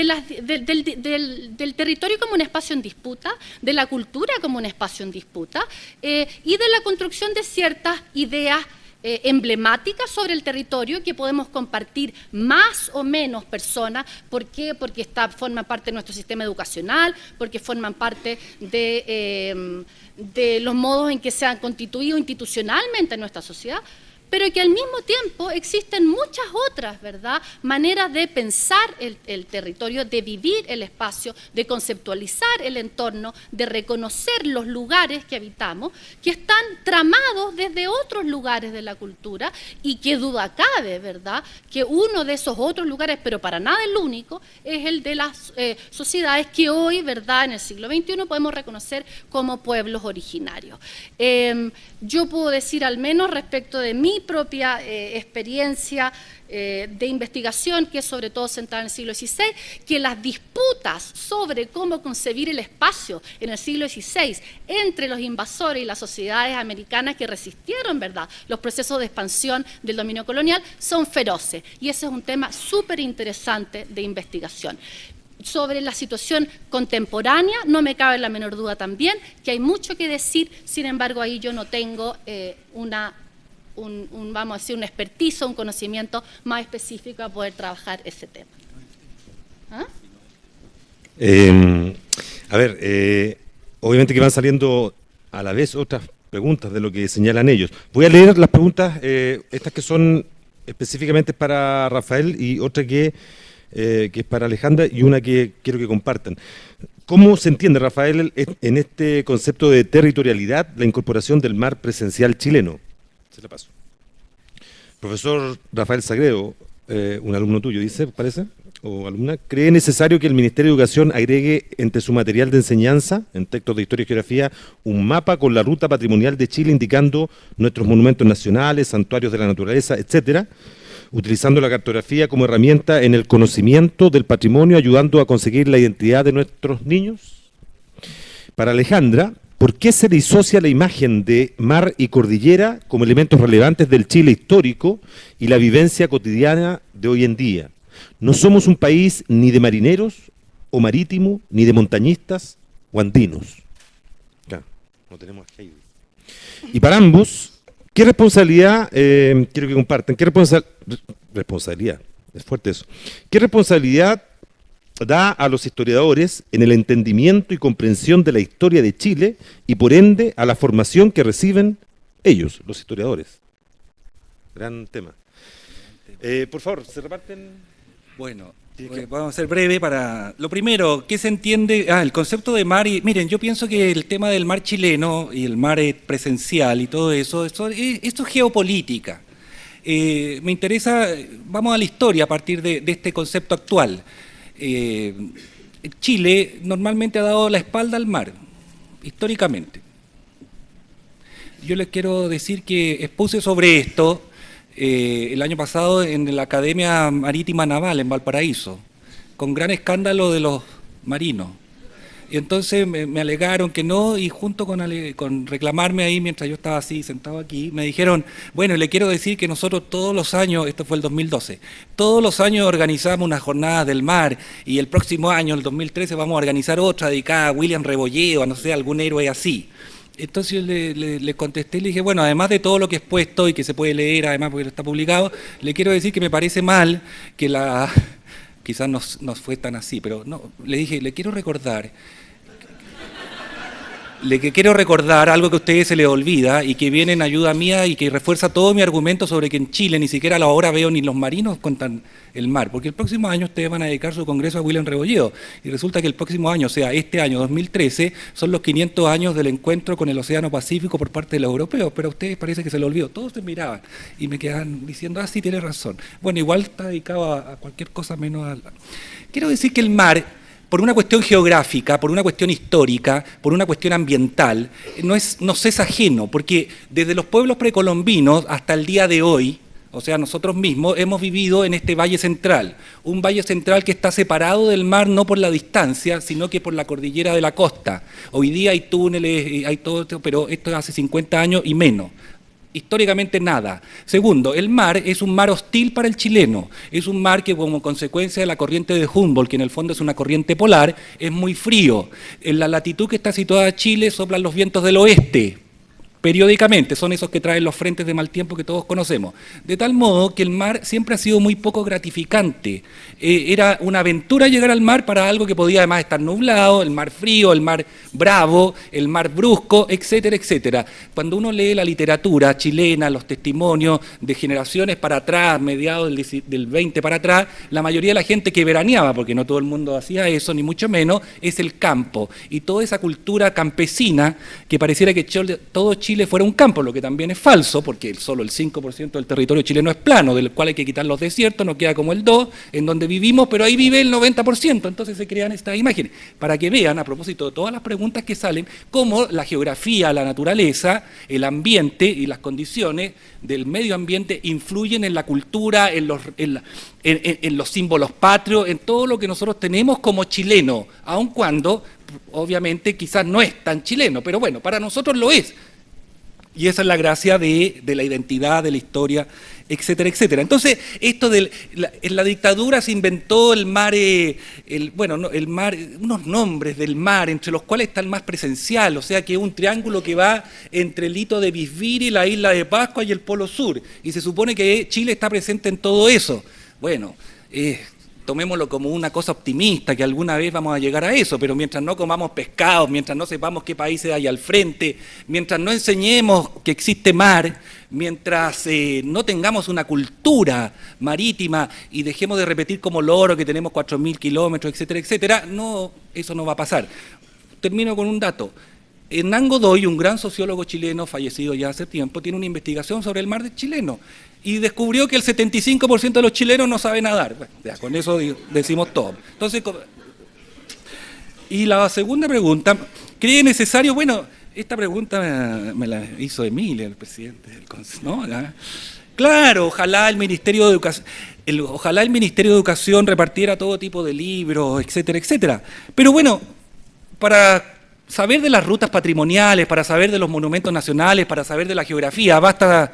territorio como un espacio en disputa, de la cultura como un espacio en disputa, y de la construcción de ciertas ideas emblemáticas sobre el territorio que podemos compartir más o menos personas. ¿Por qué? Porque forman parte de nuestro sistema educacional, porque forman parte de los modos en que se han constituido institucionalmente en nuestra sociedad, pero que al mismo tiempo existen muchas otras, ¿verdad?, maneras de pensar el territorio, de vivir el espacio, de conceptualizar el entorno, de reconocer los lugares que habitamos, que están tramados desde otros lugares de la cultura, y qué duda cabe, ¿verdad?, que uno de esos otros lugares, pero para nada el único, es el de las sociedades que hoy, ¿verdad?, en el siglo XXI podemos reconocer como pueblos originarios. Yo puedo decir, al menos respecto de mi propia experiencia de investigación, que es sobre todo centrada en el siglo XVI, que las disputas sobre cómo concebir el espacio en el siglo XVI entre los invasores y las sociedades americanas que resistieron, ¿verdad?, los procesos de expansión del dominio colonial son feroces, y ese es un tema súper interesante de investigación. Sobre la situación contemporánea, no me cabe la menor duda también que hay mucho que decir, sin embargo, ahí yo no tengo vamos a decir, un expertizo, un conocimiento más específico a poder trabajar ese tema. ¿Ah? Obviamente que van saliendo a la vez otras preguntas de lo que señalan ellos. Voy a leer las preguntas, estas que son específicamente para Rafael, y otra que es para Alejandra, y una que quiero que compartan. ¿Cómo se entiende, Rafael, en este concepto de territorialidad la incorporación del mar presencial chileno? Se la paso. Profesor Rafael Sagredo, un alumno tuyo, dice, parece, o alumna, ¿cree necesario que el Ministerio de Educación agregue entre su material de enseñanza, en textos de historia y geografía, un mapa con la ruta patrimonial de Chile indicando nuestros monumentos nacionales, santuarios de la naturaleza, etcétera, utilizando la cartografía como herramienta en el conocimiento del patrimonio, ayudando a conseguir la identidad de nuestros niños? Para Alejandra, ¿por qué se disocia la imagen de mar y cordillera como elementos relevantes del Chile histórico y la vivencia cotidiana de hoy en día? No somos un país ni de marineros o marítimo, ni de montañistas o andinos. Claro, no tenemos a Heidi. Y para ambos, ¿qué responsabilidad, quiero que compartan, responsabilidad, es fuerte eso, qué responsabilidad da a los historiadores en el entendimiento y comprensión de la historia de Chile y por ende a la formación que reciben ellos, los historiadores? Gran tema. Por favor, ¿se reparten? Bueno, vamos a ser breve para... Lo primero, ¿qué se entiende? El concepto de mar. Y miren, yo pienso que el tema del mar chileno y el mar presencial y todo eso, esto es geopolítica. Me interesa, vamos a la historia a partir de este concepto actual. Chile normalmente ha dado la espalda al mar, históricamente. Yo les quiero decir que expuse sobre esto el año pasado en la Academia Marítima Naval en Valparaíso, con gran escándalo de los marinos. Y entonces me alegaron que no, y junto con reclamarme ahí, mientras yo estaba así, sentado aquí, me dijeron, bueno, le quiero decir que nosotros todos los años, esto fue el 2012, todos los años organizamos unas jornadas del mar, y el próximo año, el 2013, vamos a organizar otra dedicada a William Rebolledo, a no sé, algún héroe así. Entonces yo le contesté y le dije, bueno, además de todo lo que he expuesto y que se puede leer, además porque está publicado, le quiero decir que me parece mal que la... Quizás no fue tan así, pero no, le dije, le quiero recordar algo que a ustedes se les olvida y que viene en ayuda mía y que refuerza todo mi argumento sobre que en Chile ni siquiera a la hora veo ni los marinos cuentan el mar, porque el próximo año ustedes van a dedicar su congreso a William Rebolledo y resulta que el próximo año, o sea, este año 2013, son los 500 años del encuentro con el Océano Pacífico por parte de los europeos, pero a ustedes parece que se lo olvidó, todos se miraban y me quedaban diciendo, ah, sí, tiene razón. Bueno, igual está dedicado a cualquier cosa menos a... Quiero decir que el mar, por una cuestión geográfica, por una cuestión histórica, por una cuestión ambiental, nos es ajeno, porque desde los pueblos precolombinos hasta el día de hoy, o sea, nosotros mismos hemos vivido en este valle central, un valle central que está separado del mar no por la distancia, sino que por la cordillera de la costa. Hoy día hay túneles, hay todo esto, pero esto hace 50 años y menos. Históricamente nada. Segundo, el mar es un mar hostil para el chileno, es un mar que como consecuencia de la corriente de Humboldt, que en el fondo es una corriente polar, es muy frío. En la latitud que está situada Chile soplan los vientos del oeste, periódicamente, son esos que traen los frentes de mal tiempo que todos conocemos. De tal modo que el mar siempre ha sido muy poco gratificante. Era una aventura llegar al mar para algo que podía además estar nublado, el mar frío, el mar bravo, el mar brusco, etcétera, etcétera. Cuando uno lee la literatura chilena, los testimonios de generaciones para atrás, mediados del 20 para atrás, la mayoría de la gente que veraneaba, porque no todo el mundo hacía eso, ni mucho menos, es el campo. Y toda esa cultura campesina que pareciera que todo Chile fuera un campo, lo que también es falso, porque solo el 5% del territorio chileno es plano, del cual hay que quitar los desiertos, no queda como el 2%, en donde vivimos, pero ahí vive el 90%, entonces se crean estas imágenes, para que vean, a propósito de todas las preguntas que salen, cómo la geografía, la naturaleza, el ambiente y las condiciones del medio ambiente influyen en la cultura, en los símbolos patrios, en todo lo que nosotros tenemos como chileno, aun cuando, obviamente, quizás no es tan chileno, pero bueno, para nosotros lo es. Y esa es la gracia de la identidad, de la historia, etcétera, etcétera. Entonces, esto en la dictadura se inventó el mar, el mar, unos nombres del mar, entre los cuales está el más presencial, o sea que es un triángulo que va entre el hito de Bisbiri, la isla de Pascua y el Polo Sur. Y se supone que Chile está presente en todo eso. Bueno, tomémoslo como una cosa optimista, que alguna vez vamos a llegar a eso, pero mientras no comamos pescados, mientras no sepamos qué países hay al frente, mientras no enseñemos que existe mar, mientras no tengamos una cultura marítima y dejemos de repetir como loro que tenemos 4.000 kilómetros, etcétera, etcétera, no, eso no va a pasar. Termino con un dato. Hernán Godoy, un gran sociólogo chileno, fallecido ya hace tiempo, tiene una investigación sobre el mar chileno y descubrió que el 75% de los chilenos no sabe nadar. Bueno, ya, con eso decimos todo. Entonces, y la segunda pregunta, ¿cree necesario? Bueno, esta pregunta me la hizo Emilia, el presidente del Consejo, ¿no? Claro, ojalá el Ministerio de Educación repartiera todo tipo de libros, etcétera, etcétera. Pero bueno, para saber de las rutas patrimoniales, para saber de los monumentos nacionales, para saber de la geografía, basta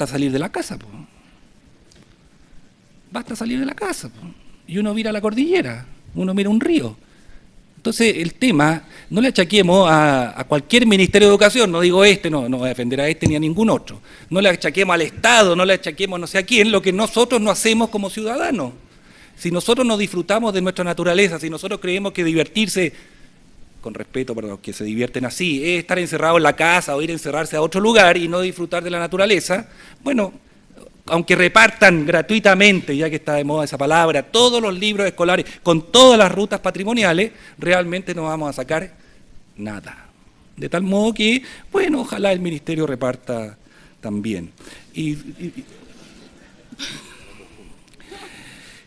salir de la casa. Po. Basta salir de la casa. Po. Y uno mira la cordillera, uno mira un río. Entonces el tema, no le achaquemos a cualquier Ministerio de Educación, no digo no voy a defender a este ni a ningún otro. No le achaquemos al Estado, no le achaquemos no sé a quién, lo que nosotros no hacemos como ciudadanos. Si nosotros no disfrutamos de nuestra naturaleza, si nosotros creemos que divertirse, con respeto para los que se divierten así, es estar encerrado en la casa o ir a encerrarse a otro lugar y no disfrutar de la naturaleza, bueno, aunque repartan gratuitamente, ya que está de moda esa palabra, todos los libros escolares con todas las rutas patrimoniales, realmente no vamos a sacar nada. De tal modo que, bueno, ojalá el Ministerio reparta también.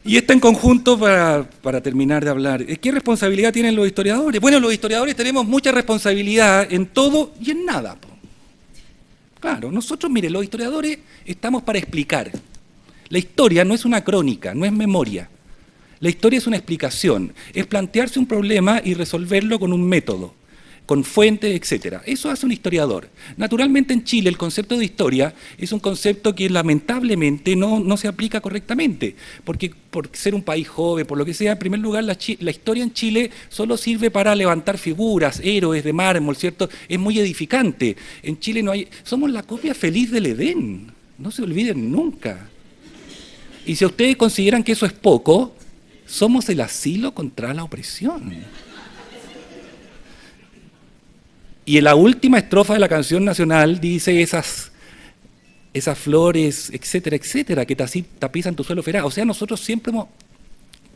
Y está en conjunto, para terminar de hablar, ¿qué responsabilidad tienen los historiadores? Bueno, los historiadores tenemos mucha responsabilidad en todo y en nada. Claro, nosotros, mire, los historiadores estamos para explicar. La historia no es una crónica, no es memoria. La historia es una explicación, es plantearse un problema y resolverlo con un método, con fuentes, etc. Eso hace un historiador. Naturalmente en Chile el concepto de historia es un concepto que lamentablemente no se aplica correctamente, porque por ser un país joven, por lo que sea, en primer lugar la historia en Chile solo sirve para levantar figuras, héroes de mármol, ¿cierto? Es muy edificante. En Chile no hay... Somos la copia feliz del Edén, no se olviden nunca. Y si ustedes consideran que eso es poco, somos el asilo contra la opresión. Y en la última estrofa de la canción nacional dice esas flores, etcétera, etcétera, que tapizan tu suelo feraz. O sea, nosotros siempre hemos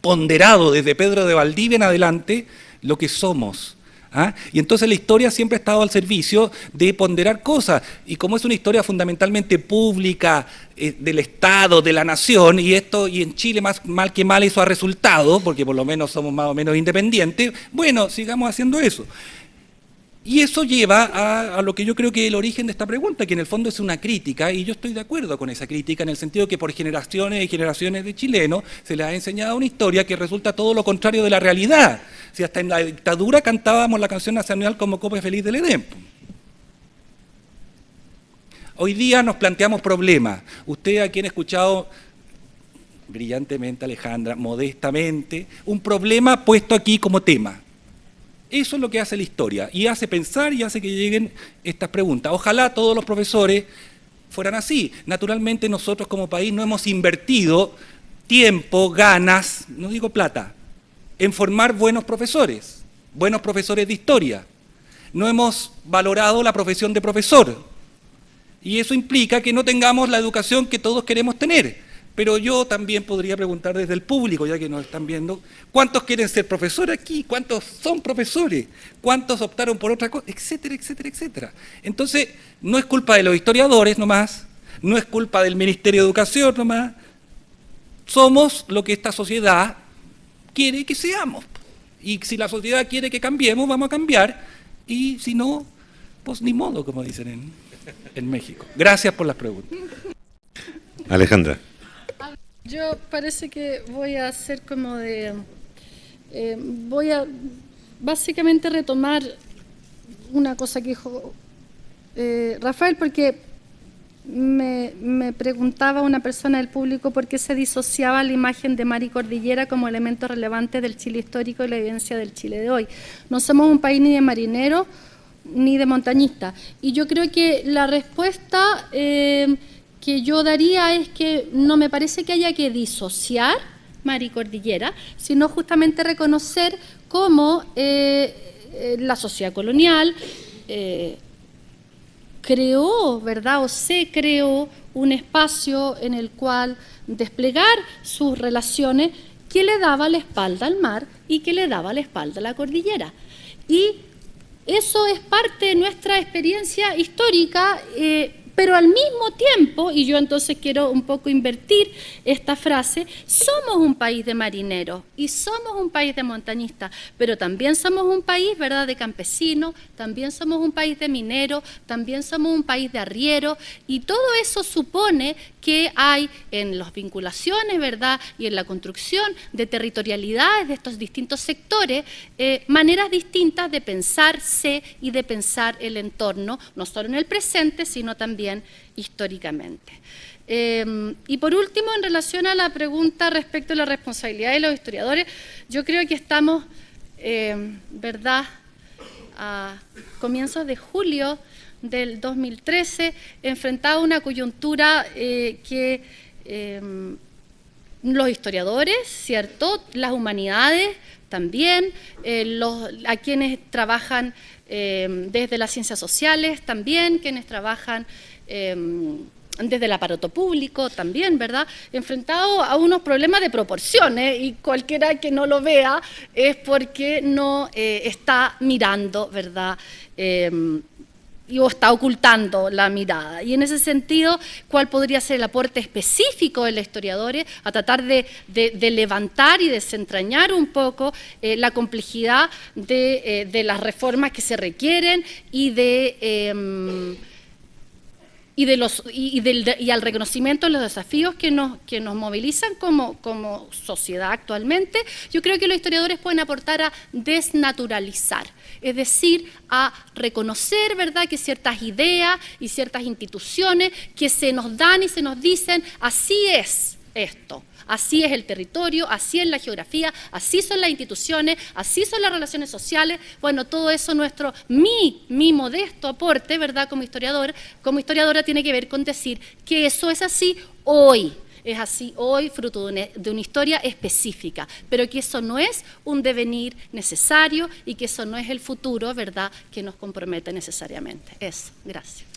ponderado desde Pedro de Valdivia en adelante lo que somos. ¿Ah? Y entonces la historia siempre ha estado al servicio de ponderar cosas, y como es una historia fundamentalmente pública, del Estado, de la nación, y en Chile más mal que mal eso ha resultado, porque por lo menos somos más o menos independientes, bueno, sigamos haciendo eso. Y eso lleva a lo que yo creo que es el origen de esta pregunta, que en el fondo es una crítica, y yo estoy de acuerdo con esa crítica, en el sentido que por generaciones y generaciones de chilenos se les ha enseñado una historia que resulta todo lo contrario de la realidad. Si hasta en la dictadura cantábamos la canción nacional como copia feliz del Edén. Hoy día nos planteamos problemas. Usted, a quien ha escuchado brillantemente, Alejandra, modestamente, un problema puesto aquí como tema. Eso es lo que hace la historia, y hace pensar y hace que lleguen estas preguntas. Ojalá todos los profesores fueran así. Naturalmente nosotros como país no hemos invertido tiempo, ganas, no digo plata, en formar buenos profesores de historia. No hemos valorado la profesión de profesor, y eso implica que no tengamos la educación que todos queremos tener. Pero yo también podría preguntar desde el público, ya que nos están viendo, ¿cuántos quieren ser profesores aquí? ¿Cuántos son profesores? ¿Cuántos optaron por otra cosa? Etcétera, etcétera, etcétera. Entonces, no es culpa de los historiadores nomás, no es culpa del Ministerio de Educación nomás, somos lo que esta sociedad quiere que seamos. Y si la sociedad quiere que cambiemos, vamos a cambiar, y si no, pues ni modo, como dicen en México. Gracias por las preguntas. Alejandra. Yo parece que voy a hacer como de... voy a básicamente retomar una cosa que dijo Rafael, porque me preguntaba una persona del público por qué se disociaba la imagen de mar y cordillera como elemento relevante del Chile histórico y la evidencia del Chile de hoy. No somos un país ni de marineros ni de montañistas. Y yo creo que la respuesta... que yo daría es que no me parece que haya que disociar mar y cordillera, sino justamente reconocer cómo la sociedad colonial creó, ¿verdad? O se creó un espacio en el cual desplegar sus relaciones que le daba la espalda al mar y que le daba la espalda a la cordillera. Y eso es parte de nuestra experiencia histórica, pero al mismo tiempo, y yo entonces quiero un poco invertir esta frase, somos un país de marineros y somos un país de montañistas, pero también somos un país, ¿verdad?, de campesinos, también somos un país de mineros, también somos un país de arrieros, y todo eso supone que hay en las vinculaciones, ¿verdad?, y en la construcción de territorialidades de estos distintos sectores, maneras distintas de pensarse y de pensar el entorno, no solo en el presente, sino también históricamente. Y por último, en relación a la pregunta respecto a la responsabilidad de los historiadores, yo creo que estamos, ¿verdad?, a comienzos de julio del 2013, enfrentado a una coyuntura que los historiadores, ¿cierto?, las humanidades también, a quienes trabajan desde las ciencias sociales también, quienes trabajan desde el aparato público también, ¿verdad?, enfrentado a unos problemas de proporciones, y cualquiera que no lo vea es porque no está mirando, ¿verdad?, o está ocultando la mirada. Y en ese sentido, ¿cuál podría ser el aporte específico de los historiadores a tratar de levantar y desentrañar un poco la complejidad de las reformas que se requieren y de y al reconocimiento de los desafíos que nos movilizan como sociedad actualmente, yo creo que los historiadores pueden aportar a desnaturalizar, es decir, a reconocer, ¿verdad?, que ciertas ideas y ciertas instituciones que se nos dan y se nos dicen, así es esto. Así es el territorio, así es la geografía, así son las instituciones, así son las relaciones sociales. Bueno, todo eso mi modesto aporte, ¿verdad?, como historiadora tiene que ver con decir que eso es así hoy. Es así hoy, fruto de una historia específica, pero que eso no es un devenir necesario y que eso no es el futuro, ¿verdad?, que nos compromete necesariamente. Eso, gracias.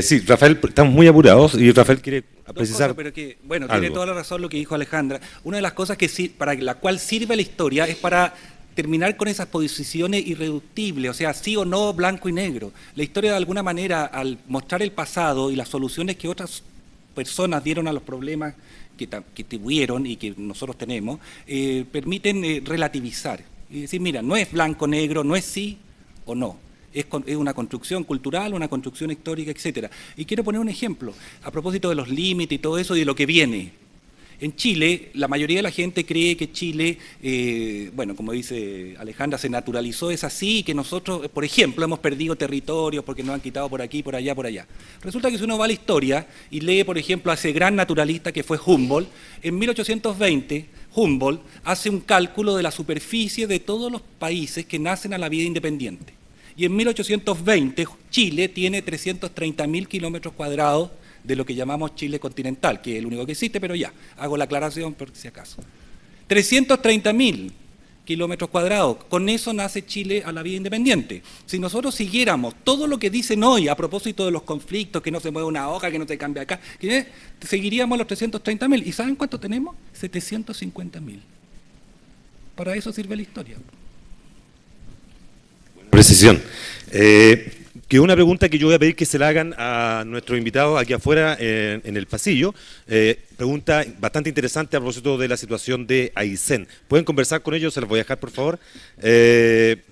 Sí, Rafael, estamos muy apurados y Rafael quiere precisar. Pero tiene toda la razón lo que dijo Alejandra. Una de las cosas para la cual sirve la historia es para terminar con esas posiciones irreductibles, o sea, sí o no, blanco y negro. La historia, de alguna manera, al mostrar el pasado y las soluciones que otras personas dieron a los problemas que tuvieron y que nosotros tenemos, permiten relativizar. Y decir, mira, no es blanco-negro, no es sí o no. Es una construcción cultural, una construcción histórica, etcétera. Y quiero poner un ejemplo, a propósito de los límites y todo eso y de lo que viene. En Chile, la mayoría de la gente cree que Chile, como dice Alejandra, se naturalizó, es así, y que nosotros, por ejemplo, hemos perdido territorios porque nos han quitado por aquí, por allá, por allá. Resulta que si uno va a la historia y lee, por ejemplo, a ese gran naturalista que fue Humboldt, en 1820, Humboldt hace un cálculo de la superficie de todos los países que nacen a la vida independiente. Y en 1820 Chile tiene 330.000 kilómetros cuadrados de lo que llamamos Chile continental, que es el único que existe, pero ya, hago la aclaración por si acaso. 330.000 kilómetros cuadrados, con eso nace Chile a la vida independiente. Si nosotros siguiéramos todo lo que dicen hoy a propósito de los conflictos, que no se mueve una hoja, que no se cambia acá, seguiríamos los 330.000. ¿Y saben cuánto tenemos? 750.000. Para eso sirve la historia. Precisión. Que una pregunta que yo voy a pedir que se la hagan a nuestros invitados aquí afuera en el pasillo. Pregunta bastante interesante a propósito de la situación de Aysén. ¿Pueden conversar con ellos? Se los voy a dejar, por favor.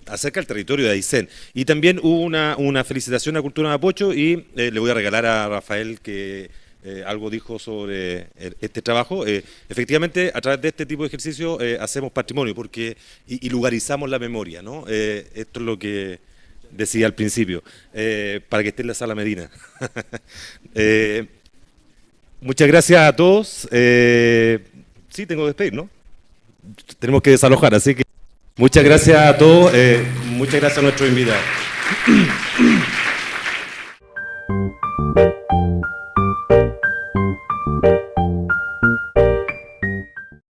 Acerca del territorio de Aysén. Y también hubo una felicitación a Cultura Mapocho y le voy a regalar a Rafael que algo dijo sobre este trabajo. Efectivamente, a través de este tipo de ejercicio hacemos patrimonio y lugarizamos la memoria, ¿no? Esto es lo que decía al principio, para que esté en la sala Medina. Muchas gracias a todos. Sí, tengo que despedir, ¿no? Tenemos que desalojar, así que muchas gracias a todos. Muchas gracias a nuestros invitados.